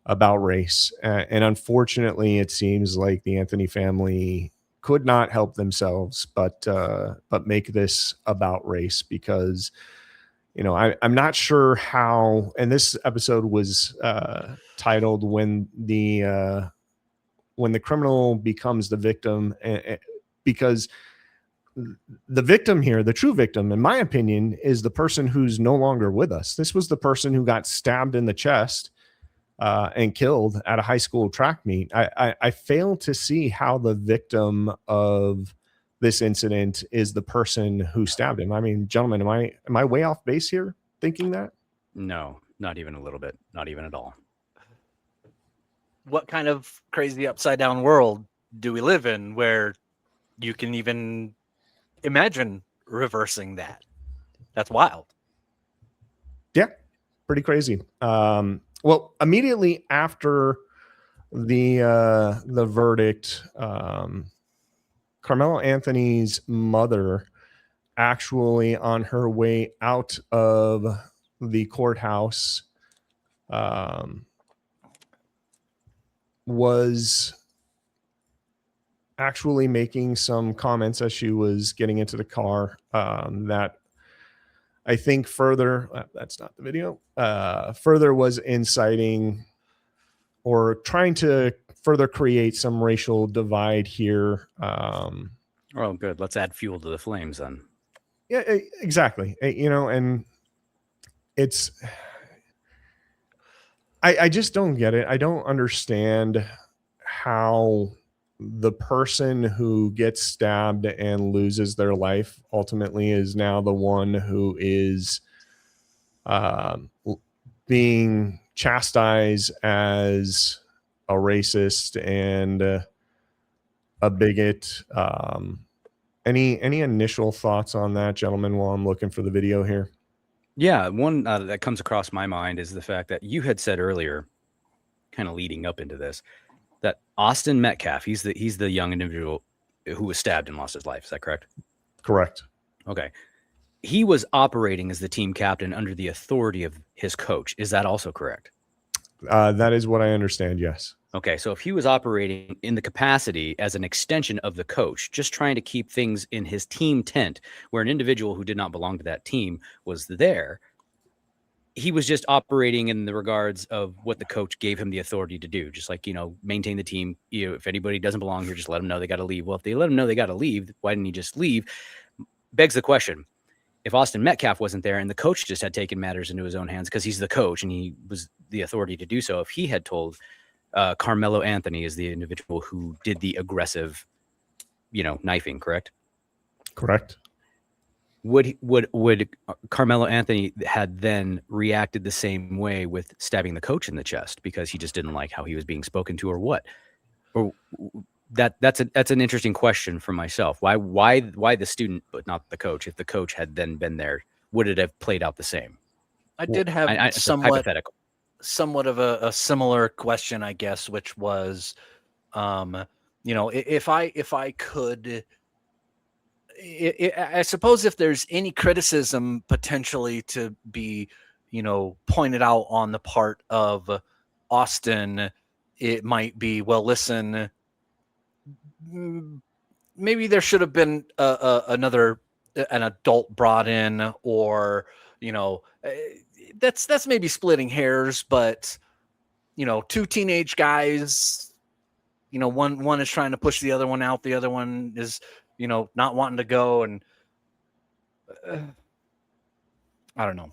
about race. And unfortunately, it seems like the Anthony family could not help themselves but make this about race, because I'm not sure how, and this episode was titled when the criminal becomes the victim, because the victim here, the true victim, in my opinion, is the person who's no longer with us. This was the person who got stabbed in the chest and killed at a high school track meet. I fail to see how the victim of this incident is the person who stabbed him. I mean, gentlemen, am I way off base here thinking that? No, not even a little bit. Not even at all. What kind of crazy upside down world do we live in where you can even imagine reversing that? That's wild. Yeah, pretty crazy. Well, immediately after the verdict, Carmelo Anthony's mother actually on her way out of the courthouse was actually making some comments as she was getting into the car that I think further, that's not the video, further was inciting or trying to further create some racial divide here. Oh, good. Let's add fuel to the flames then. Yeah, exactly. And it's, I just don't get it. I don't understand how the person who gets stabbed and loses their life ultimately is now the one who is being chastised as a racist and a bigot. Any initial thoughts on that, gentlemen, while I'm looking for the video here? Yeah, one that comes across my mind is the fact that you had said earlier, kind of leading up into this, that Austin Metcalf, he's the young individual who was stabbed and lost his life. Is that correct? Correct. Okay. He was operating as the team captain under the authority of his coach. Is that also correct? That is what I understand, yes. Okay, so if he was operating in the capacity as an extension of the coach, just trying to keep things in his team tent, where an individual who did not belong to that team was there, he was just operating in the regards of what the coach gave him the authority to do, just like, maintain the team. If anybody doesn't belong here, just let them know they got to leave. Well, if they let them know they got to leave, why didn't he just leave? Begs the question. If Austin Metcalf wasn't there and the coach just had taken matters into his own hands because he's the coach and he was the authority to do so, if he had told Carmelo Anthony is the individual who did the aggressive, knifing, correct? Correct. Would Carmelo Anthony had then reacted the same way with stabbing the coach in the chest because he just didn't like how he was being spoken to, or what? Or that's an interesting question for myself. Why the student but not the coach? If the coach had then been there, would it have played out the same? I did have hypothetical. Somewhat of a similar question, I guess, which was, if I could, I suppose if there's any criticism potentially to be, pointed out on the part of Austin, it might be, well, listen, maybe there should have been an adult brought in, or, that's maybe splitting hairs, but, two teenage guys, one is trying to push the other one out. The other one is, not wanting to go. And I don't know.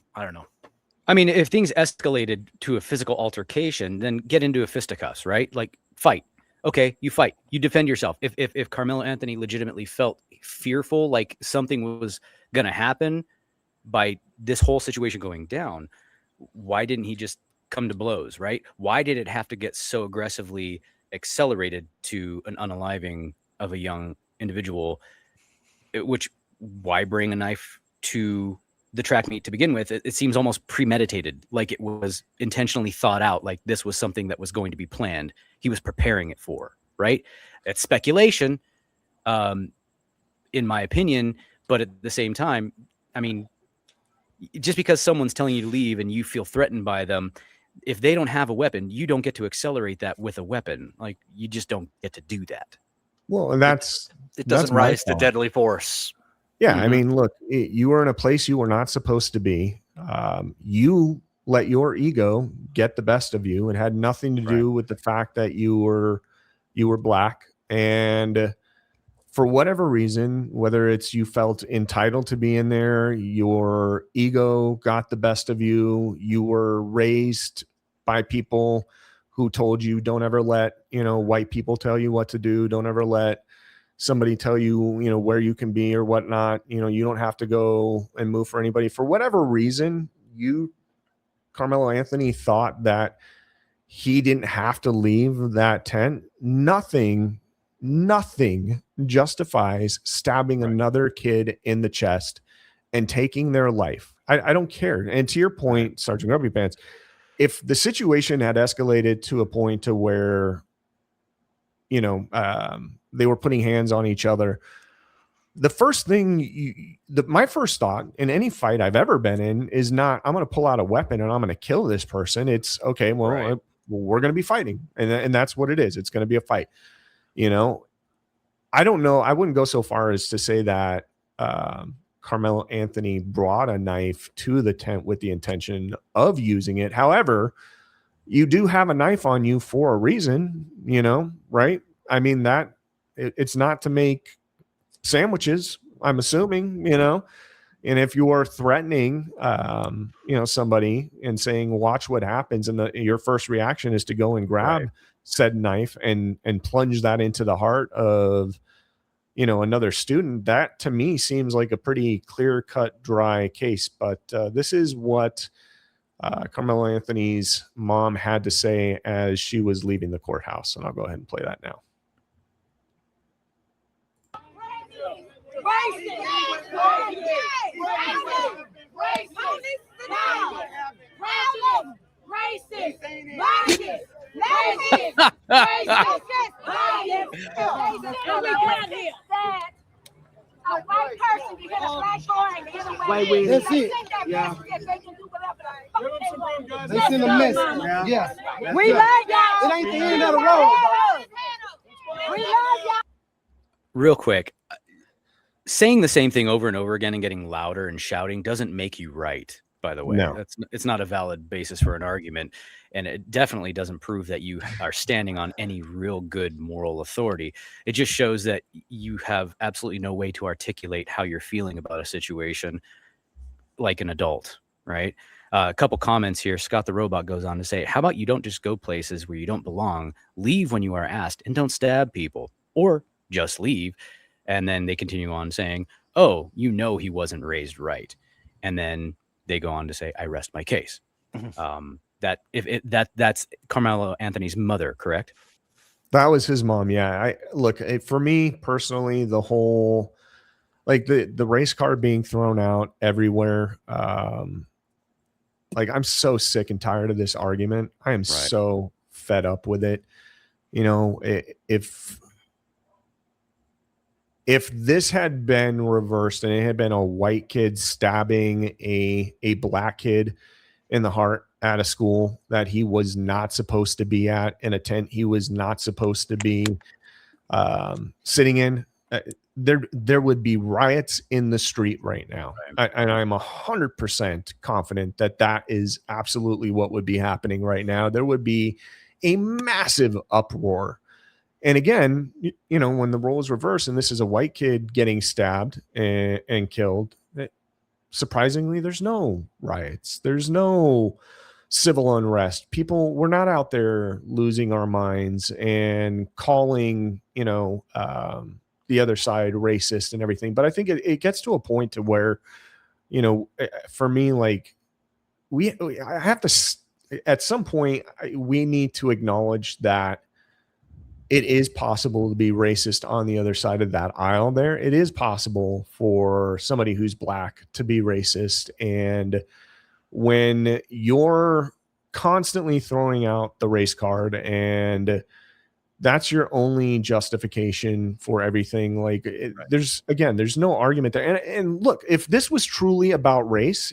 I mean, if things escalated to a physical altercation, then get into a fisticuffs, right? Like fight. Okay, you fight, you defend yourself. If Carmelo Anthony legitimately felt fearful, like something was going to happen by this whole situation going down, why didn't he just come to blows, right? Why did it have to get so aggressively accelerated to an unaliving of a young individual? Why bring a knife to the track meet to begin with? It seems almost premeditated, like it was intentionally thought out, like this was something that was going to be planned. He was preparing it for, right? It's speculation, in my opinion, but at the same time, I mean, just because someone's telling you to leave and you feel threatened by them, if they don't have a weapon, you don't get to accelerate that with a weapon. Like, you just don't get to do that. Well, and it doesn't rise to deadly force. Yeah, I mean, look, you were in a place you were not supposed to be. You let your ego get the best of you. It had nothing to do with the fact that you were black. And for whatever reason, whether it's you felt entitled to be in there, your ego got the best of you, you were raised by people who told you don't ever let, white people tell you what to do. Don't ever let somebody tell you, where you can be or whatnot. You don't have to go and move for anybody. For whatever reason, Carmelo Anthony thought that he didn't have to leave that tent. Nothing justifies stabbing another kid in the chest and taking their life. I don't care. And to your point, Sergeant Grumpy Pants, if the situation had escalated to a point to where they were putting hands on each other. The first thing, my first thought in any fight I've ever been in is not, I'm going to pull out a weapon and I'm going to kill this person. It's okay. Well, Right. we're going to be fighting, and that's what it is. It's going to be a fight. I don't know. I wouldn't go so far as to say that Carmelo Anthony brought a knife to the tent with the intention of using it. However, you do have a knife on you for a reason, right? I mean, it's not to make sandwiches, I'm assuming, and if you are threatening, somebody and saying, watch what happens, and your first reaction is to go and grab said knife and plunge that into the heart of, another student, that to me seems like a pretty clear-cut, dry case. But this is what Carmelo Anthony's mom had to say as she was leaving the courthouse, and I'll go ahead and play that now. A white person can hit a black boy and get away. Wait, That's it. Yeah. They send a message. Yeah. We love y'all. It ain't the end of the road. We love y'all. Real quick, saying the same thing over and over again and getting louder and shouting doesn't make you right. By the way, No. It's not a valid basis for an argument, and it definitely doesn't prove that you are standing on any real good moral authority. It just shows that you have absolutely no way to articulate how you're feeling about a situation like an adult, right? A couple comments here. Scott the Robot goes on to say, how about you don't just go places where you don't belong, leave when you are asked, and don't stab people, or just leave. And then they continue on saying, oh, he wasn't raised right. And then they go on to say, I rest my case. That's Carmelo Anthony's mother, correct? That was his mom. Yeah. For me personally, the whole, like the race car being thrown out everywhere. I'm so sick and tired of this argument. I am so fed up with it. If this had been reversed and it had been a white kid stabbing a black kid in the heart at a school that he was not supposed to be at, in a tent he was not supposed to be sitting in, there would be riots in the street right now. And I'm 100% confident that is absolutely what would be happening right now. There would be a massive uproar. And again, when the role is reversed and this is a white kid getting stabbed and killed, surprisingly, there's no riots. There's no civil unrest. We're not out there losing our minds and calling, the other side racist and everything. But I think it gets to a point to where, for me, like I have to, at some point, we need to acknowledge that it is possible to be racist on the other side of that aisle there. It is possible for somebody who's black to be racist. And when you're constantly throwing out the race card and that's your only justification for everything, like there's no argument there. And look, if this was truly about race,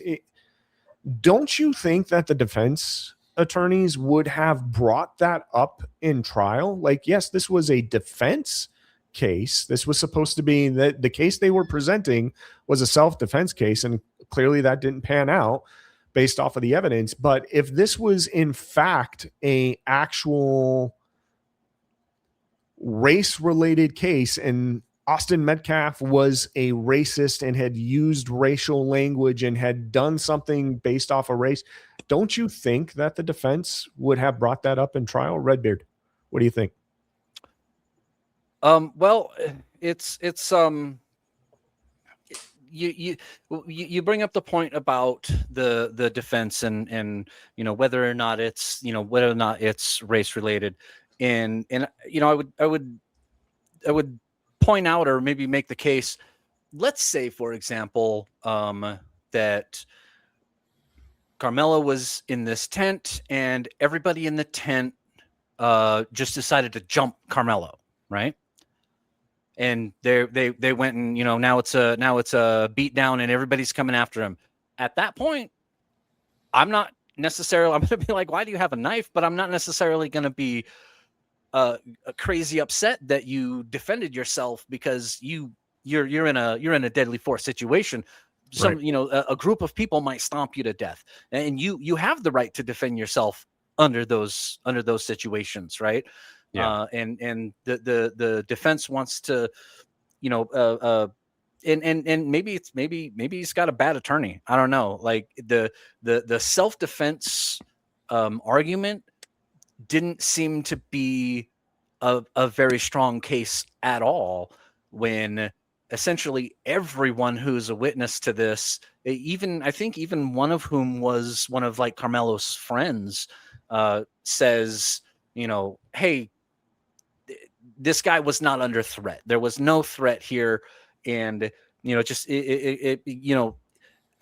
don't you think that the defense attorneys would have brought that up in trial? Like, yes, this was a defense case. This was supposed to be the case they were presenting was a self-defense case, and clearly that didn't pan out based off of the evidence. But if this was in fact a actual race-related case and Austin Metcalf was a racist and had used racial language and had done something based off of race, don't you think that the defense would have brought that up in trial? Redbeard, what do you think? Well, it's you bring up the point about the defense and whether or not it's race related, and I would point out or maybe make the case. Let's say, for example, that Carmelo was in this tent and everybody in the tent just decided to jump Carmelo. right? And they went and, you know, now it's a beat down and everybody's coming after him. At that point, I'm not necessarily, I'm going to be like, why do you have a knife? But I'm not necessarily going to be crazy upset that you defended yourself, because you're in a deadly force situation. Some, Right. you know, a group of people might stomp you to death, and you have the right to defend yourself under those situations, right? Yeah. And the defense wants to, you know, and maybe he's got a bad attorney. I don't know. Like the self-defense argument didn't seem to be a very strong case at all, when essentially everyone who's a witness to this, I think even one of whom was one of like Carmelo's friends, says, you know, hey, this guy was not under threat. There was no threat here. And, you know, just you know,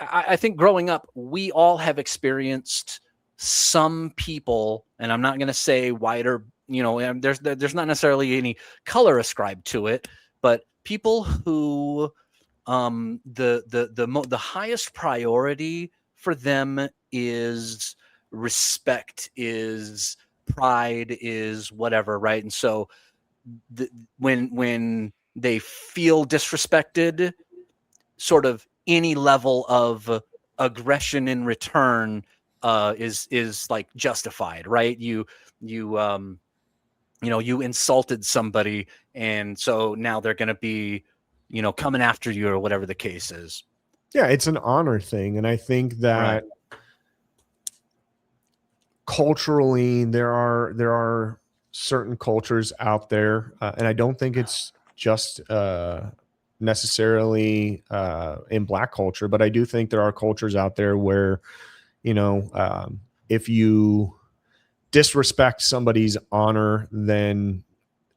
I think growing up, we all have experienced some people, and I'm not going to say wider, you know, and there's not necessarily any color ascribed to it, but people who the highest priority for them is respect, is pride, is whatever, right? And so when they feel disrespected, sort of any level of aggression in return is like justified, right? You know, you insulted somebody, and so now they're going to be, you know, coming after you, or whatever the case is. Yeah, it's an honor thing. And I think that culturally there are certain cultures out there, and I don't think it's just necessarily in Black culture, but I do think there are cultures out there where, you know, if you disrespect somebody's honor, then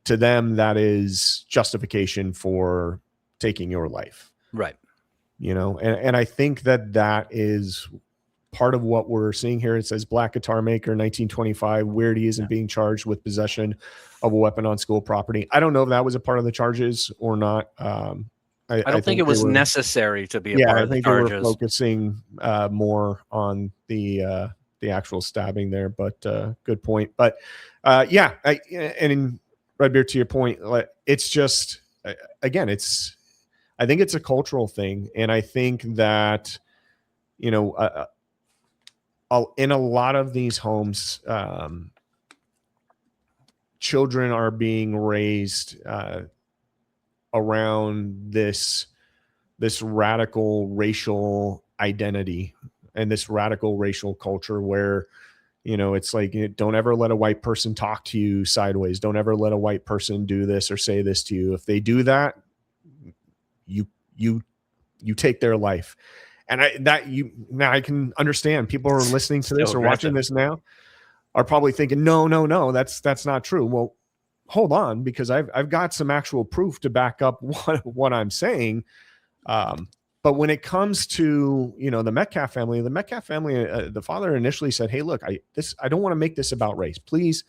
to them that is justification for taking your life, Right. you know. And I think that is part of what we're seeing here. It says Black guitar maker 1925, Weirdy isn't being charged with possession of a weapon on school property. I don't know if that was a part of the charges or not. I don't think it was necessary to be a part of the I think charges. they were focusing more on the actual stabbing there, but good point. But and in Redbeard, to your point, it's just, again, I think it's a cultural thing. And I think that, you know, in a lot of these homes, children are being raised around this radical racial identity and this radical racial culture where, you know, it's like, don't ever let a white person talk to you sideways. Don't ever let a white person do this or say this to you. If they do that, you take their life. And now I can understand people are listening to this or watching this now are probably thinking, no, that's not true. Well, hold on, because I've got some actual proof to back up what I'm saying. But when it comes to, you know, the Metcalf family, the father initially said, hey, look, I don't want to make this about race. Please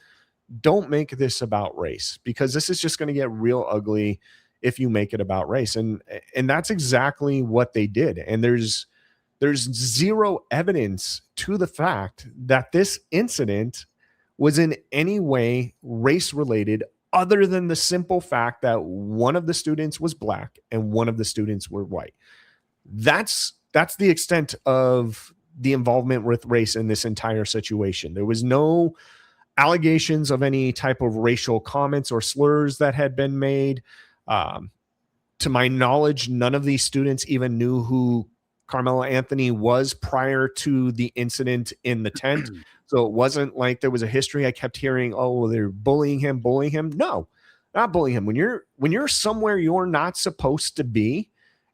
don't make this about race, because this is just going to get real ugly if you make it about race. And that's exactly what they did. And there's zero evidence to the fact that this incident was in any way race related, other than the simple fact that one of the students was Black and one of the students were white. That's the extent of the involvement with race in this entire situation. There was no allegations of any type of racial comments or slurs that had been made. To my knowledge, none of these students even knew who Carmelo Anthony was prior to the incident in the tent. So it wasn't like there was a history. I kept hearing, oh, they're bullying him. No, not bullying him. When you're somewhere you're not supposed to be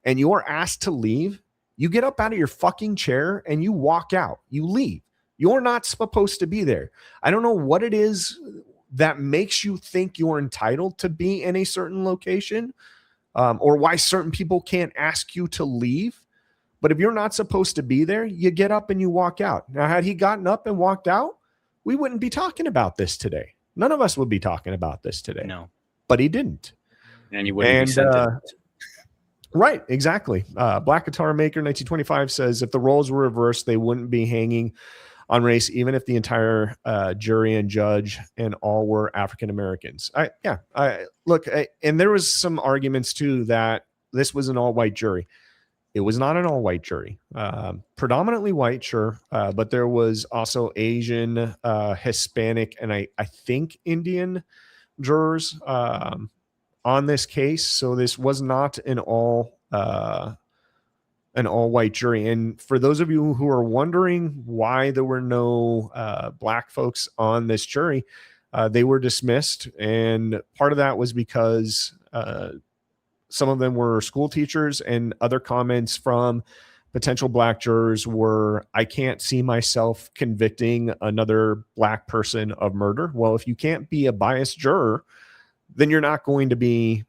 and you're asked to leave, you get up out of your fucking chair and you walk out. You leave. You're not supposed to be there. I don't know what it is that makes you think you're entitled to be in a certain location, or why certain people can't ask you to leave. But if you're not supposed to be there, you get up and you walk out. Now, had he gotten up and walked out, we wouldn't be talking about this today. None of us would be talking about this today. No. but he didn't. And you wouldn't be sentenced. Right, exactly. Black Guitar Maker 1925 says if the roles were reversed, they wouldn't be hanging on race, even if the entire jury and judge and all were African Americans. And there was some arguments too that this was an all-white jury. It was not an all-white jury, predominantly white, sure, but there was also Asian, Hispanic, and I think Indian jurors on this case. So this was not an all-white jury. And for those of you who are wondering why there were no black folks on this jury, they were dismissed, and part of that was because some of them were school teachers, and other comments from potential black jurors were, I can't see myself convicting another black person of murder. Well, if you can't be a biased juror, then you're not going to be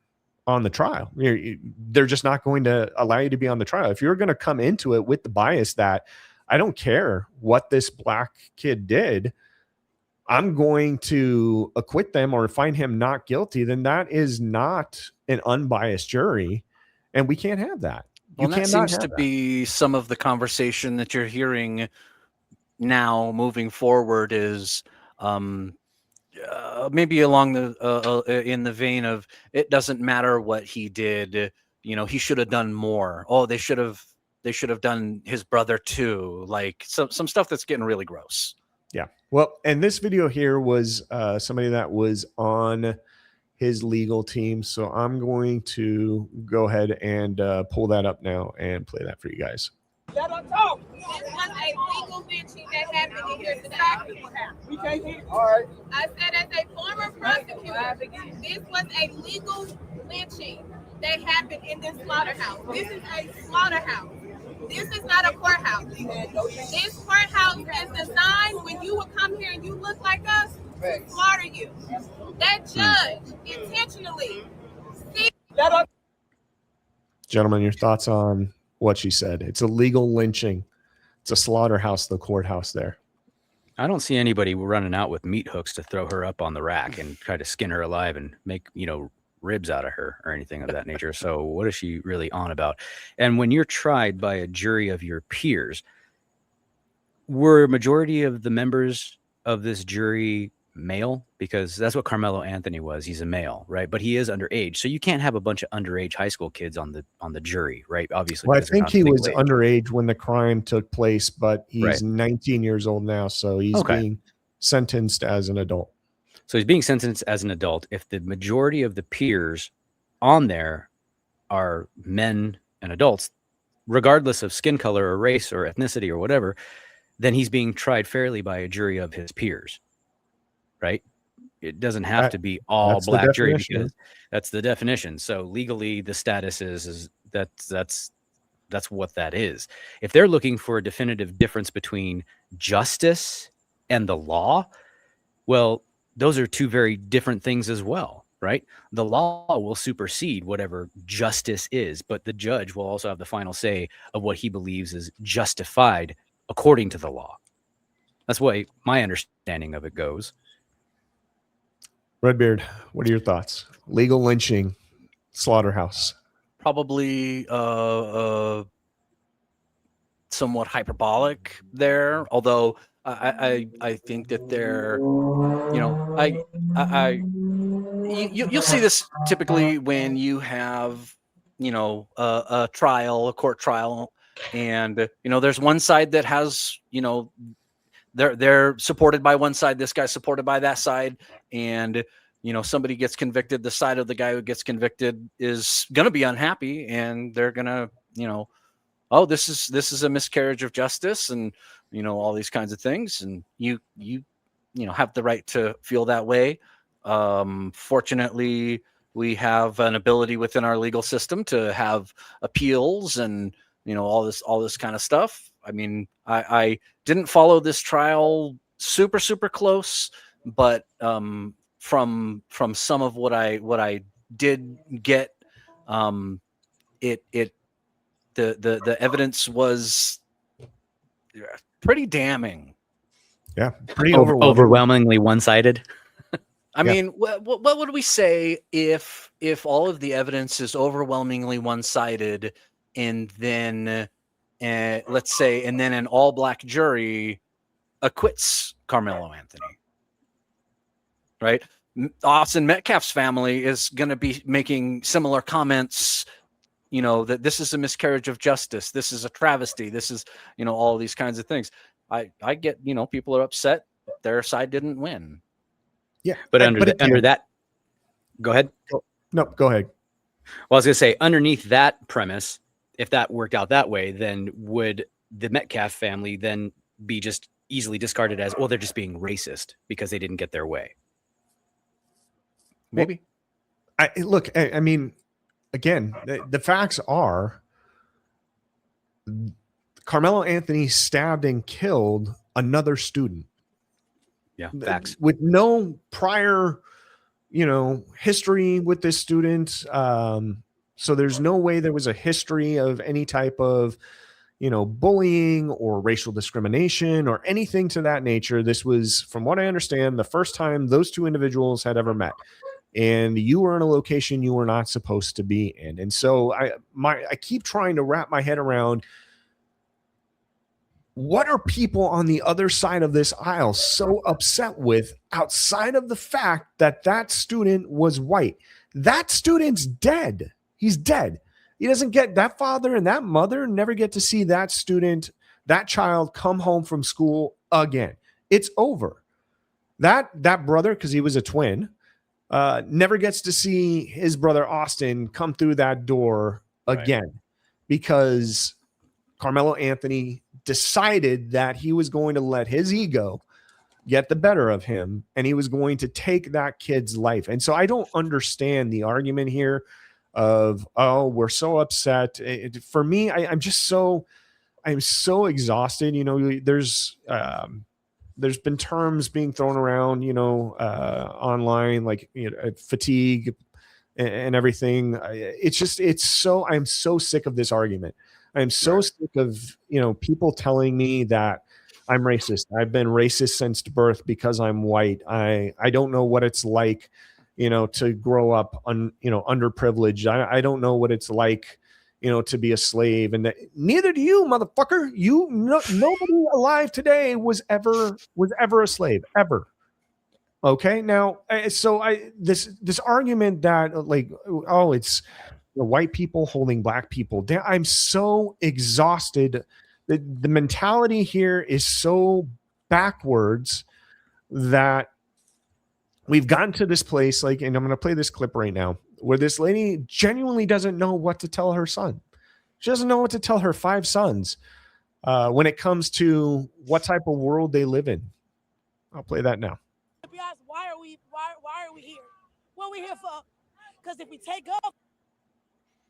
on the trial. They're just not going to allow you to be on the trial. If you're going to come into it with the bias that I don't care what this black kid did, I'm going to acquit them or find him not guilty, then that is not an unbiased jury, and we can't have that. Well, that seems to be some of the conversation that you're hearing now moving forward is maybe along the in the vein of it doesn't matter what he did, he should have done more. Oh, they should have done his brother too. Like some stuff that's getting really gross. Yeah. Well, and this video here was somebody that was on his legal team. So I'm going to go ahead and pull that up now and play that for you guys. Let us talk. This was a legal lynching that happened in here today. We can't hear. All right. I said as a former prosecutor, this was a legal lynching that happened in this slaughterhouse. This is a slaughterhouse. This is not a courthouse. This courthouse is designed when you would come here and you look like us to slaughter you. That judge intentionally. Gentlemen, your thoughts on what she said? It's a legal lynching. It's a slaughterhouse, the courthouse there. I don't see anybody running out with meat hooks to throw her up on the rack and try to skin her alive and make, ribs out of her or anything of that nature. So what is she really on about? And when you're tried by a jury of your peers, were a majority of the members of this jury male? Because that's what Carmelo Anthony was. He's a male, right? But he is underage. So you can't have a bunch of underage high school kids on the jury, right? Obviously. Well, I think he was underage when the crime took place, but he's 19 years old now. So he's being sentenced as an adult. So he's being sentenced as an adult. If the majority of the peers on there are men and adults, regardless of skin color or race or ethnicity or whatever, then he's being tried fairly by a jury of his peers, right? It doesn't have to be all black jury because that's the definition. So legally, the status is that's what that is. If they're looking for a definitive difference between justice and the law, well, those are two very different things as well, right? The law will supersede whatever justice is, but the judge will also have the final say of what he believes is justified according to the law. That's why my understanding of it goes. Redbeard, what are your thoughts? Legal lynching, slaughterhouse. Probably somewhat hyperbolic there, although I think that they're, you'll see this typically when you have, a court trial, and there's one side that has, they're supported by one side, this guy's supported by that side, and somebody gets convicted, the side of the guy who gets convicted is going to be unhappy, and they're going to, oh, this is a miscarriage of justice, and all these kinds of things, and you have the right to feel that way. Fortunately, we have an ability within our legal system to have appeals and all this kind of stuff. I mean, I didn't follow this trial super close, but from some of what I did get, the evidence was pretty damning. Yeah, pretty overwhelmingly one-sided. I Yeah. mean, what would we say if all of the evidence is overwhelmingly one-sided, and then let's say, and then an all-black jury acquits Carmelo Anthony, right? Austin Metcalf's family is going to be making similar comments, you know, that this is a miscarriage of justice, this is a travesty, this is, you know, all these kinds of things. I get, you know, people are upset their side didn't win. Yeah. But under that, go ahead. No, go ahead. Well, I was going to say, underneath that premise, if that worked out that way, then would the Metcalf family then be just easily discarded as, well, they're just being racist because they didn't get their way? Maybe. Look, I mean, again, the facts are Carmelo Anthony stabbed and killed another student. Yeah, facts. With no prior, you know, history with this student. So there's no way there was a history of any type of, you know, bullying or racial discrimination or anything to that nature. This was, from what I understand, the first time those two individuals had ever met. And you were in a location you were not supposed to be in. And so I keep trying to wrap my head around, what are people on the other side of this aisle so upset with, outside of the fact that that student was white? That student's dead. He's dead. He doesn't get, that father and that mother never get to see that student, that child come home from school again. It's over. That brother, because he was a twin, never gets to see his brother Austin come through that door again, because Carmelo Anthony decided that he was going to let his ego get the better of him, and he was going to take that kid's life. And so I don't understand the argument here of, oh, we're so upset. For me, I'm so exhausted. You know, there's been terms being thrown around, you know, online, like, you know, fatigue and everything. I'm so sick of this argument. I'm so sick of, you know, people telling me that I'm racist. I've been racist since birth because I'm white. I don't know what it's like, you know, to grow up underprivileged. I don't know what it's like, you know, to be a slave, and neither do you, motherfucker. Nobody alive today was ever a slave, ever. Okay, now, so this argument that, like, oh, it's the white people holding black people down. I'm so exhausted. The mentality here is so backwards that we've gotten to this place, like, and I'm going to play this clip right now, where this lady genuinely doesn't know what to tell her son. She doesn't know what to tell her 5 sons when it comes to what type of world they live in. I'll play that now. To be honest, why are we here? What are we here for? Because if we take up,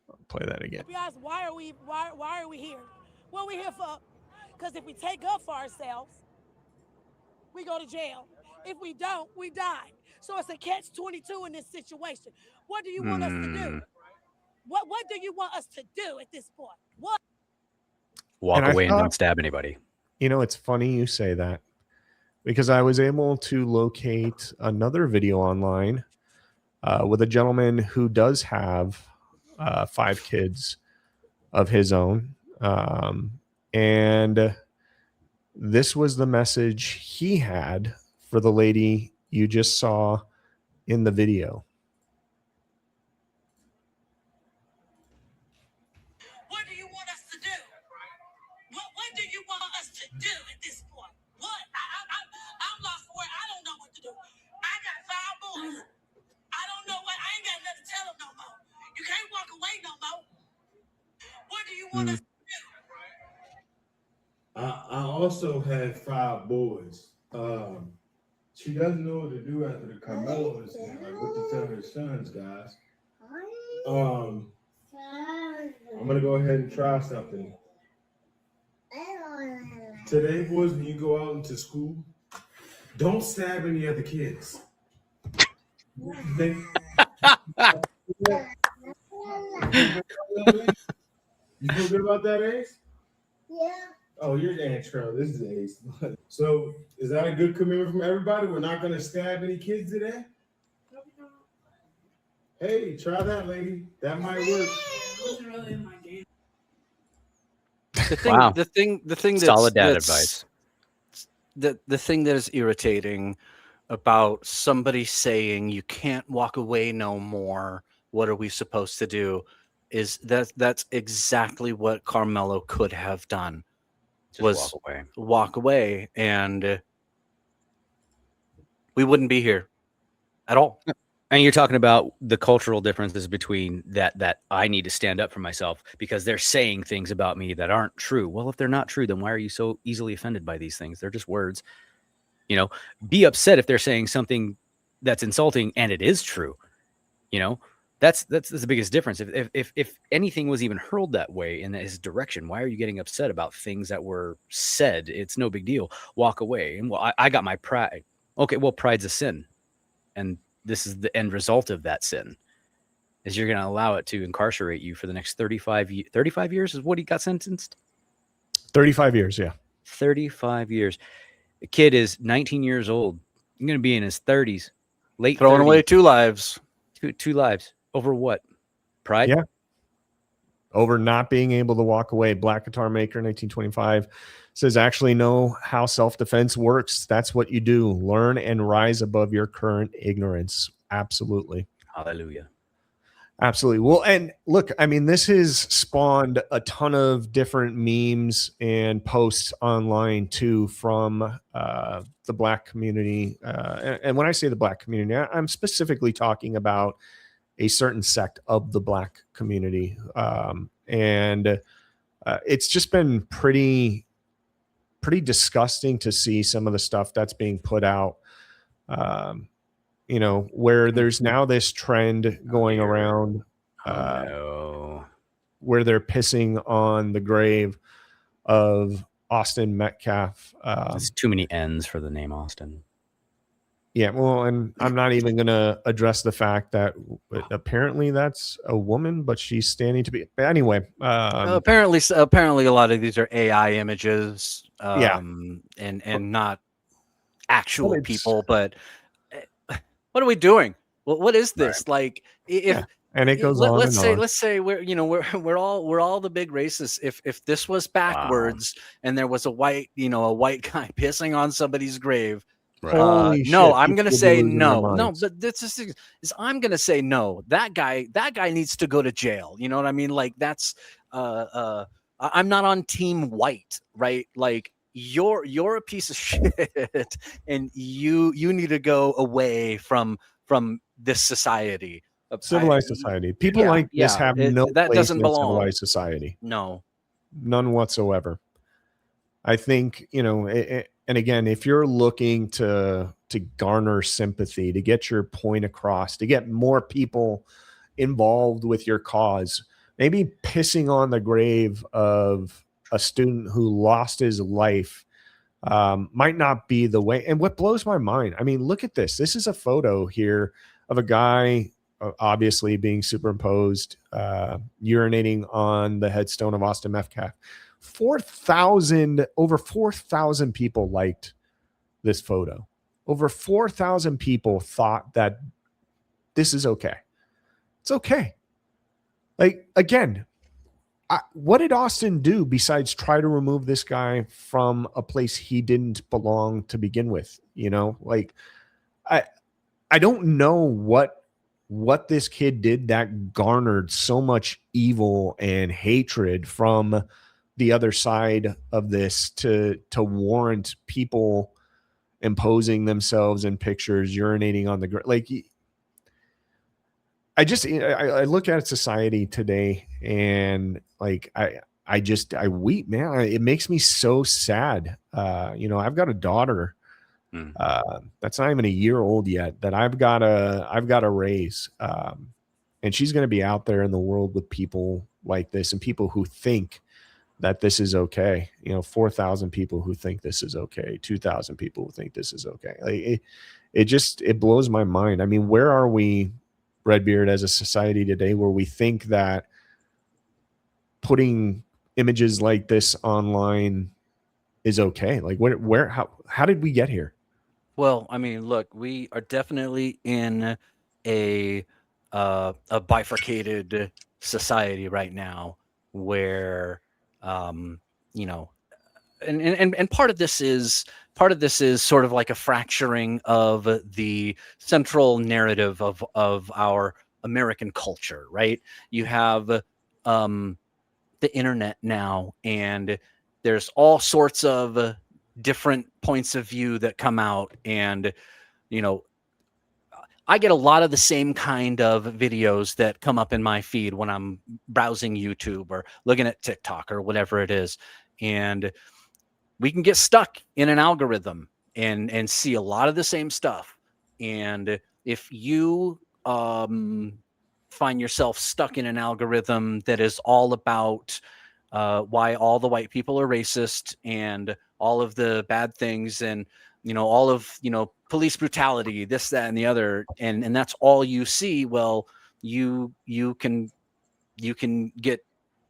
I'll play that again. to be honest, why are we here? What are we here for? Because if we take up for ourselves, we go to jail. If we don't, we die. So it's a catch-22 in this situation. What do you want us to do? What do you want us to do at this point? What? Walk away and don't stab anybody. You know, it's funny you say that, because I was able to locate another video online with a gentleman who does have 5 kids of his own. And this was the message he had for the lady you just saw in the video. What do you want us to do? What do you want us to do at this point? What? I'm lost for it. I don't know what to do. I got 5 boys. I don't know what. I ain't got nothing to tell them no more. You can't walk away no more. What do you want us to do? I also had 5 boys. She doesn't know what to do after the Carmelo incident, like what to tell her sons, guys. I'm gonna go ahead and try something. Today, boys, when you go out into school, don't stab any other kids. You feel good about that, Ace? Yeah. Oh, you're Aunt Trail. This is Ace. So, is that a good commitment from everybody? We're not going to stab any kids today? Hey, try that, lady. That might work. The thing, Wow. the thing that's Solid dad that's, advice. The thing that is irritating about somebody saying you can't walk away no more, what are we supposed to do, is that's exactly what Carmelo could have done. Just was walk away. walk away, and we wouldn't be here at all. And you're talking about the cultural differences between that I need to stand up for myself because they're saying things about me that aren't true. Well, if they're not true, then why are you so easily offended by these things? They're just words. You know, be upset if they're saying something that's insulting and it is true. You know, that's the biggest difference. If anything was even hurled that way in his direction, why are you getting upset about things that were said? It's no big deal. Walk away. And well, I got my pride. Okay, well, pride's a sin. And this is the end result of that sin, is you're going to allow it to incarcerate you for the next 35 years is what he got sentenced? 35 years, yeah. 35 years. The kid is 19 years old. He's going to be in his 30s, late Throwing 30s. away 2 lives. Two lives. Over what? Pride? Yeah. Over not being able to walk away. Black Guitar Maker 1925 says, actually know how self-defense works. That's what you do. Learn and rise above your current ignorance. Absolutely. Hallelujah. Absolutely. Well, and look, I mean, this has spawned a ton of different memes and posts online too from the Black community. And when I say the Black community, I'm specifically talking about a certain sect of the Black community. And it's just been pretty disgusting to see some of the stuff that's being put out. You know, where there's now this trend going around where they're pissing on the grave of Austin Metcalf. There's too many N's for the name Austin. Yeah, well, and I'm not even going to address the fact that apparently that's a woman, but she's standing to be. But anyway, apparently a lot of these are AI images, and not actual people. But what are we doing? Well, what is this? Right. Like, if and it goes on. Let's say we're all the big racists. If this was backwards and there was a white guy pissing on somebody's grave. Holy no, shit, I'm gonna people say be losing their no. minds. But this is I'm gonna say no. That guy needs to go to jail. You know what I mean? Like that's I'm not on team white, right? Like you're a piece of shit, and you need to go away from this society. Civilized society. People like this have no that place doesn't in belong. civilized society. No, none whatsoever. I think, you know, and again, if you're looking to garner sympathy, to get your point across, to get more people involved with your cause, maybe pissing on the grave of a student who lost his life might not be the way. And what blows my mind, I mean, look at this. This is a photo here of a guy obviously being superimposed, urinating on the headstone of Austin Metcalf. Over 4,000 people liked this photo. Over 4,000 people thought that this is okay. It's okay. Like, again, what did Austin do besides try to remove this guy from a place he didn't belong to begin with? You know, like I don't know what this kid did that garnered so much evil and hatred from the other side of this to warrant people imposing themselves in pictures, urinating on the ground. Like, I look at society today and like, I weep, man. It makes me so sad. You know, I've got a daughter that's not even a year old yet that I've got to raise. And she's going to be out there in the world with people like this and people who think that this is okay. You know, 4,000 people who think this is okay. 2,000 people who think this is okay. Like it blows my mind. I mean, where are we, Redbeard, as a society today where we think that putting images like this online is okay? Like how did we get here? Well, I mean, look, we are definitely in a a bifurcated society right now where you know, and part of this is sort of like a fracturing of the central narrative of our American culture, right? You have the internet now, and there's all sorts of different points of view that come out, and you know, I get a lot of the same kind of videos that come up in my feed when I'm browsing YouTube or looking at TikTok or whatever it is. And we can get stuck in an algorithm and see a lot of the same stuff. And if you find yourself stuck in an algorithm that is all about why all the white people are racist and all of the bad things, and all of police brutality, this, that, and the other, and that's all you see, well, you can get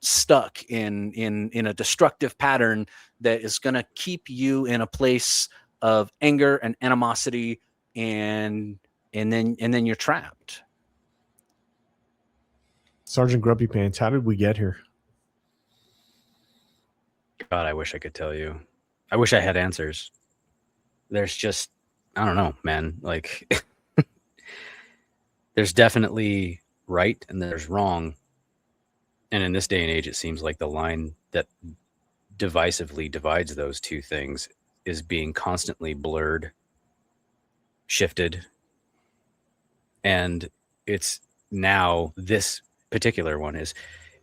stuck in a destructive pattern that is going to keep you in a place of anger and animosity, and then you're trapped. Sergeant Grumpy Pants, how did we get here? God, I wish I could tell you. I wish I had answers. There's just, I don't know, man. Like, there's definitely right and there's wrong. And in this day and age, it seems like the line that divisively divides those two things is being constantly blurred, shifted. And it's now, this particular one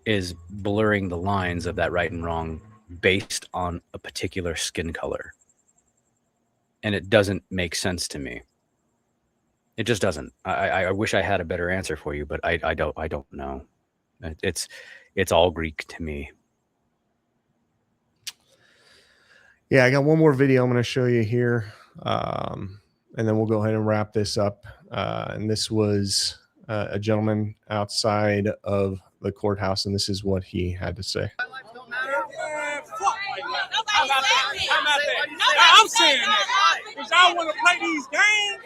is blurring the lines of that right and wrong based on a particular skin color. And it doesn't make sense to me. It just doesn't. I wish I had a better answer for you, but I don't know. It's all Greek to me. Yeah, I got one more video I'm going to show you here, and then we'll go ahead and wrap this up. And this was a gentleman outside of the courthouse, and this is what he had to say. I'm saying that. Because y'all want to play these games.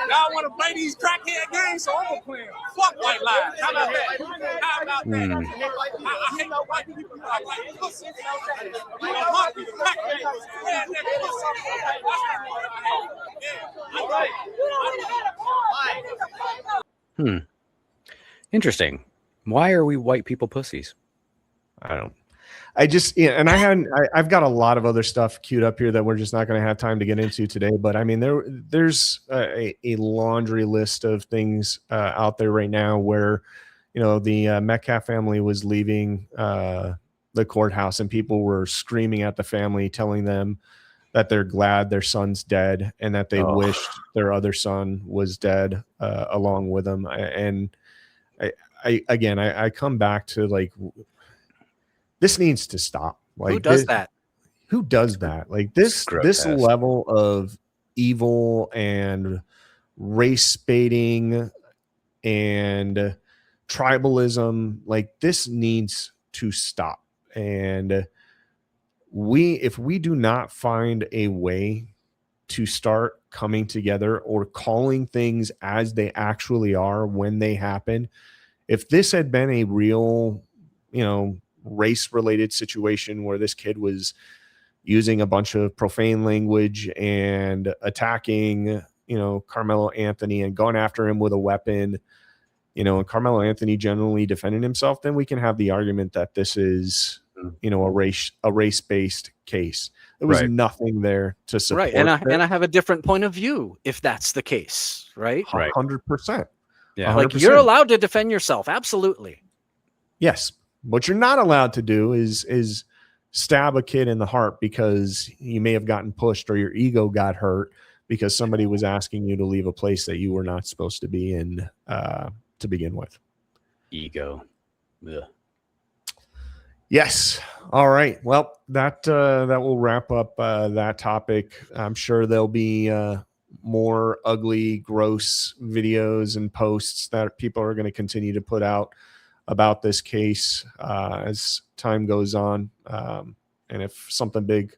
Y'all want to play these crackhead games, so I'm going to play them. Fuck white lies. How about that? How about that? I hate white people. I like pussy. You know, hungry, crackheads. Redneck pussy. Interesting. Why are we white people pussies? I've got a lot of other stuff queued up here that we're just not going to have time to get into today. But I mean, there's a laundry list of things out there right now where, the Metcalf family was leaving the courthouse and people were screaming at the family, telling them that they're glad their son's dead and that they wished their other son was dead along with them. And I come back to, like, this needs to stop. Like, who does that? Who does that? Like, this level of evil and race baiting and tribalism, like, this needs to stop. And if we do not find a way to start coming together or calling things as they actually are when they happen, if this had been a real, race related situation where this kid was using a bunch of profane language and attacking, Carmelo Anthony and going after him with a weapon, and Carmelo Anthony generally defending himself, then we can have the argument that this is, a race-based case. There was nothing there to support. Right. And I have a different point of view if that's the case, right? 100%. Yeah. 100%. Like, you're allowed to defend yourself. Absolutely. Yes. What you're not allowed to do is stab a kid in the heart because you may have gotten pushed or your ego got hurt because somebody was asking you to leave a place that you were not supposed to be in to begin with. Ego. Ugh. Yes. All right. Well, that will wrap up that topic. I'm sure there'll be more ugly, gross videos and posts that people are going to continue to put out about this case as time goes on. And if something big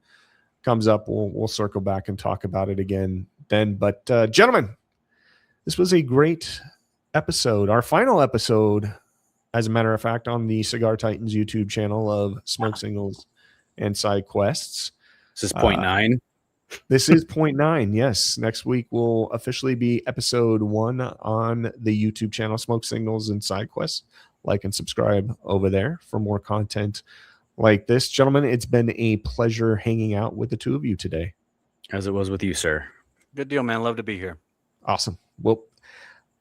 comes up, we'll circle back and talk about it again then. But gentlemen, this was a great episode, our final episode, as a matter of fact, on the Cigar Titans YouTube channel of Smoke Signals and Side Quests. This is point 9. This is point 9. Yes. Next week will officially be episode 1 on the YouTube channel Smoke Signals and Side Quests. Like and subscribe over there for more content like this. Gentlemen, it's been a pleasure hanging out with the two of you today. As it was with you, sir. Good deal, man. Love to be here. Awesome. Well,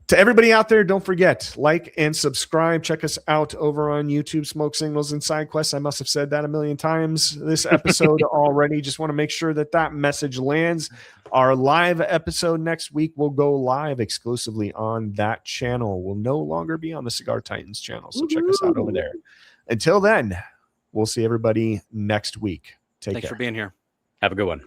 to everybody out there, don't forget, like and subscribe. Check us out over on YouTube, Smoke Signals and Side Quests. I must have said that a million times this episode already. Just want to make sure that that message lands. Our live episode next week will go live exclusively on that channel. Will no longer be on the Cigar Titans channel. So check us out over there. Until then, we'll see everybody next week. Thanks for being here. Have a good one.